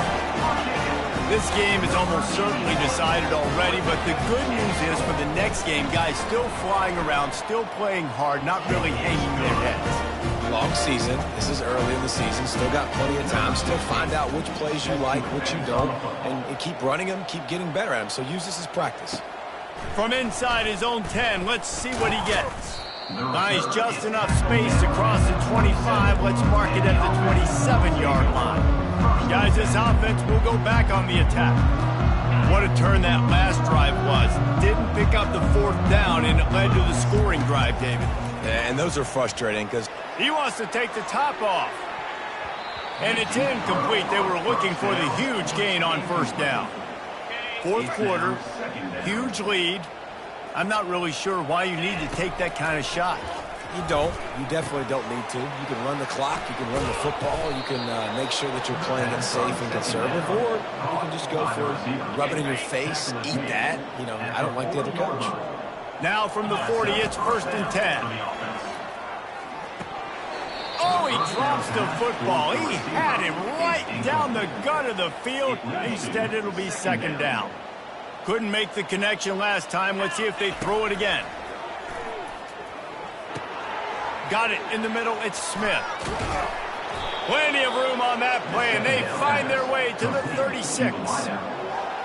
This game is almost certainly decided already, but the good news is for the next game, guys still flying around, still playing hard, not really hanging their heads. Long season. This is early in the season. Still got plenty of time. Still find out which plays you like, which you don't, and keep running them, keep getting better at them. So use this as practice. From inside his own 10, let's see what he gets. Nice, just enough space to cross the 25. Let's mark it at the 27-yard line. Guys, this offense will go back on the attack. What a turn that last drive was. Didn't pick up the fourth down, and it led to the scoring drive, David. Yeah, and those are frustrating because he wants to take the top off. And it's incomplete. They were looking for the huge gain on first down. Fourth quarter, huge lead. I'm not really sure why you need to take that kind of shot. You don't. You definitely don't need to. You can run the clock. You can run the football. You can make sure that you're playing it safe and conservative. Or you can just go for rub it in your face, eat that. You know, I don't like the other coach. Now from the 40, it's first and 10. Oh, he drops the football. He had him right down the gut of the field. Instead, it'll be second down. Couldn't make the connection last time. Let's see if they throw it again. Got it in the middle. It's Smith. Plenty of room on that play, and they find their way to the 36.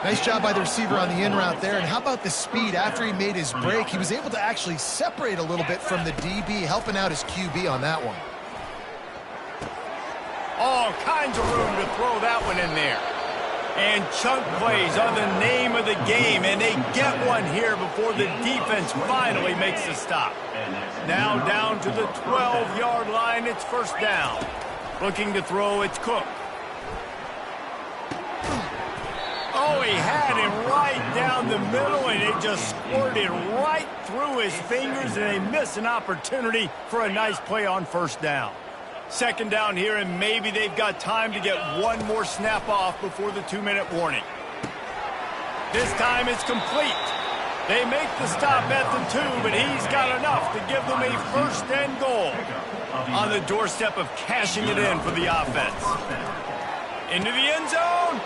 Nice job by the receiver on the in route there. And how about the speed after he made his break? He was able to actually separate a little bit from the DB, helping out his QB on that one. All kinds of room to throw that one in there. And chunk plays are the name of the game, and they get one here before the defense finally makes the stop. Now down to the 12-yard line, it's first down. Looking to throw, it's Cook. Oh, he had him right down the middle, and it just squirted right through his fingers, and they miss an opportunity for a nice play on first down. Second down here, and maybe they've got time to get one more snap off before the 2-minute warning. This time it's complete. They make the stop at the 2, but he's got enough to give them a first and goal. On the doorstep of cashing it in for the offense. Into the end zone.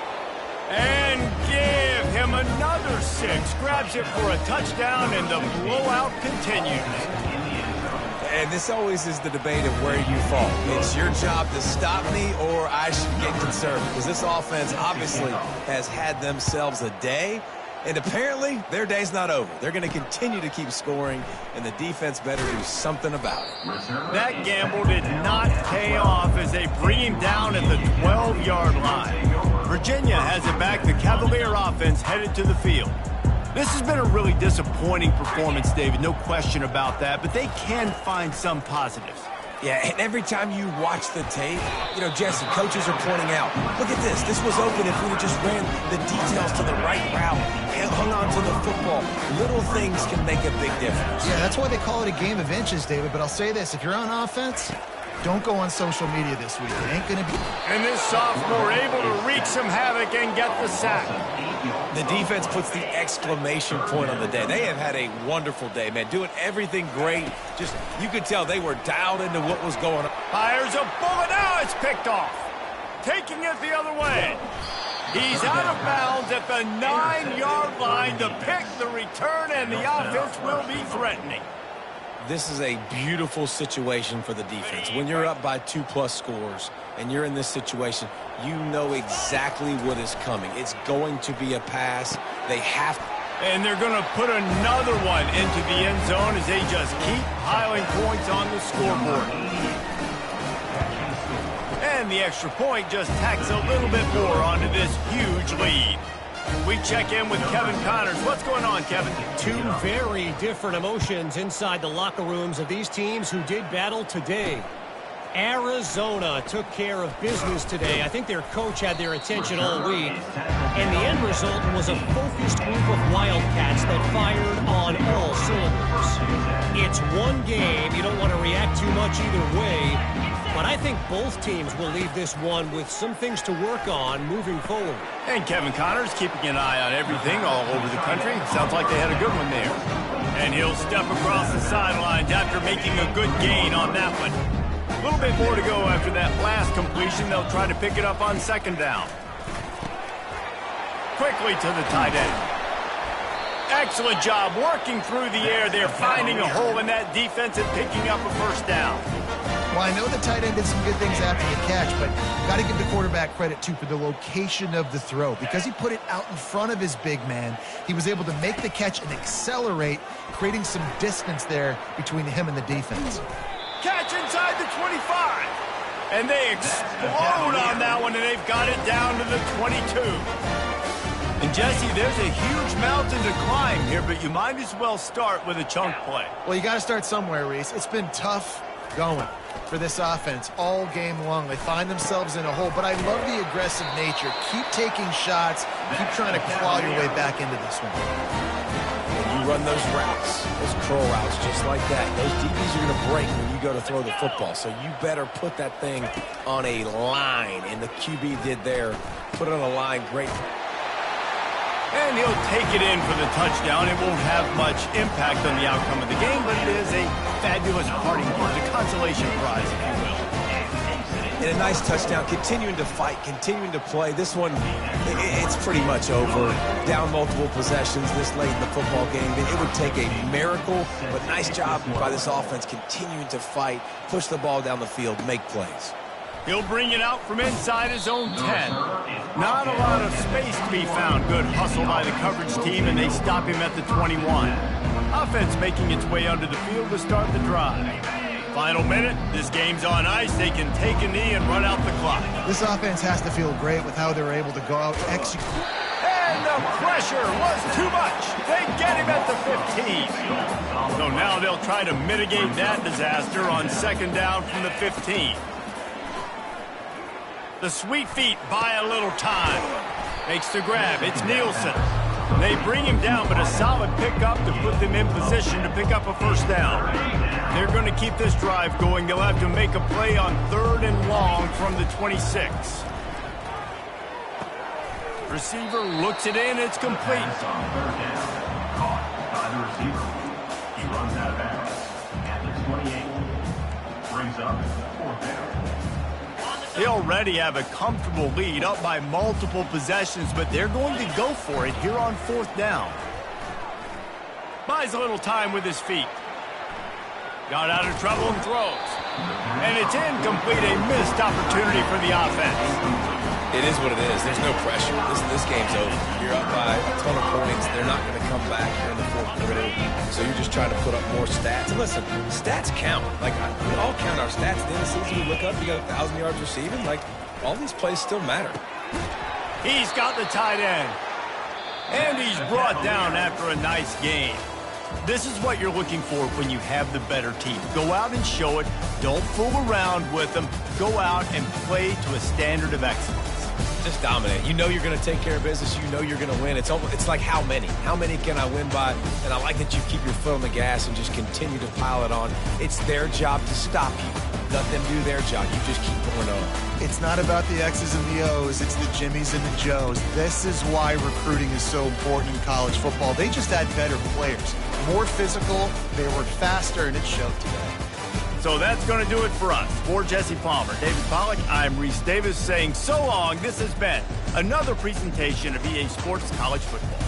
And give him another 6. Grabs it for a touchdown, and the blowout continues. And this always is the debate of where you fall. It's your job to stop me, or I should get conservative. Because this offense obviously has had themselves a day, and apparently their day's not over. They're going to continue to keep scoring, and the defense better do something about it. That gamble did not pay off as they bring him down at the 12-yard line. Virginia has it back. The Cavalier offense headed to the field. This has been a really disappointing performance, David, no question about that, but they can find some positives. Yeah, and every time you watch the tape, you know, Jesse, coaches are pointing out, look at this. This was open if we would just ran the details to the right route, hung on to the football. Little things can make a big difference. Yeah, that's why they call it a game of inches, David, but I'll say this. If you're on offense, don't go on social media this week. It ain't going to be... And this sophomore able to wreak some havoc and get the sack. The defense puts the exclamation point on the day. They have had a wonderful day, man. Doing everything great. Just, you could tell they were dialed into what was going on. Fires a bullet. Now it's picked off. Taking it the other way. He's out of bounds at the 9-yard line. The pick, the return, and the offense will be threatening. This is a beautiful situation for the defense. When you're up by 2+ scores and you're in this situation, you know exactly what is coming. It's going to be a pass. They have to. And they're going to put another one into the end zone as they just keep piling points on the scoreboard. And the extra point just tacks a little bit more onto this huge lead. We check in with Kevin Connors. What's going on, Kevin? Two very different emotions inside the locker rooms of these teams who did battle today. Arizona took care of business today. I think their coach had their attention all week. And the end result was a focused group of Wildcats that fired on all cylinders. It's one game. You don't want to react too much either way. But I think both teams will leave this one with some things to work on moving forward. And Kevin Connors keeping an eye on everything all over the country. Sounds like they had a good one there. And he'll step across the sidelines after making a good gain on that one. A little bit more to go after that last completion. They'll try to pick it up on second down. Quickly to the tight end. Excellent job working through the air there, finding a hole in that defense and picking up a first down. Well, I know the tight end did some good things after the catch, but got to give the quarterback credit, too, for the location of the throw. Because he put it out in front of his big man, he was able to make the catch and accelerate, creating some distance there between him and the defense. Catch inside the 25. And they explode on that one, and they've got it down to the 22. And, Jesse, there's a huge mountain to climb here, but you might as well start with a chunk play. Well, you got to start somewhere, Reese. It's been tough going for this offense all game long. They find themselves in a hole, but I love the aggressive nature. Keep taking shots. Keep trying to claw your way back into this one. And you run those routes, those curl routes just like that. Those DBs are going to break when you go to throw the football, so you better put that thing on a line, and the QB did there. Put it on a line. Great. And he'll take it in for the touchdown. It won't have much impact on the outcome of the game, but it is a fabulous parting gift, a consolation prize, if you will. And a nice touchdown, continuing to fight, continuing to play. This one, it's pretty much over. Down multiple possessions this late in the football game. It would take a miracle, but nice job by this offense continuing to fight, push the ball down the field, make plays. He'll bring it out from inside his own 10. Not a lot of space to be found. Good hustle by the coverage team, and they stop him at the 21. Offense making its way onto the field to start the drive. Final minute, this game's on ice. They can take a knee and run out the clock. This offense has to feel great with how they're able to go out, execute. And the pressure was too much. They get him at the 15. So now they'll try to mitigate that disaster on second down from the 15. The Sweet Feet buy a little time. Makes the grab. It's Nielsen. They bring him down, but a solid pickup to put them in position to pick up a first down. They're going to keep this drive going. They'll have to make a play on 3rd and long from the 26. Receiver looks it in. It's complete. Caught by the receiver. He runs out of bounds at the 28. Brings up 4th down. They already have a comfortable lead, up by multiple possessions, but they're going to go for it here on 4th down. Buys a little time with his feet. Got out of trouble and throws. And it's incomplete, a missed opportunity for the offense. It is what it is. There's no pressure. This game's over. You're up by a ton of points. They're not going to come back here in the 4th quarter. So you're just trying to put up more stats. And listen, stats count. Like, we all count our stats. At the end of the season, we look up, you got 1,000 yards receiving. Like, all these plays still matter. He's got the tight end. And he's brought down after a nice game. This is what you're looking for when you have the better team. Go out and show it. Don't fool around with them. Go out and play to a standard of excellence. Just dominate. You know you're going to take care of business. You know you're going to win. It's like how many? How many can I win by? And I like that you keep your foot on the gas and just continue to pile it on. It's their job to stop you. Let them do their job. You just keep going on. It's not about the X's and the O's. It's the Jimmies and the Joes. This is why recruiting is so important in college football. They just had better players. More physical, they were faster, and it showed today. So that's going to do it for us. For Jesse Palmer, David Pollack, I'm Reese Davis saying so long. This has been another presentation of EA Sports College Football.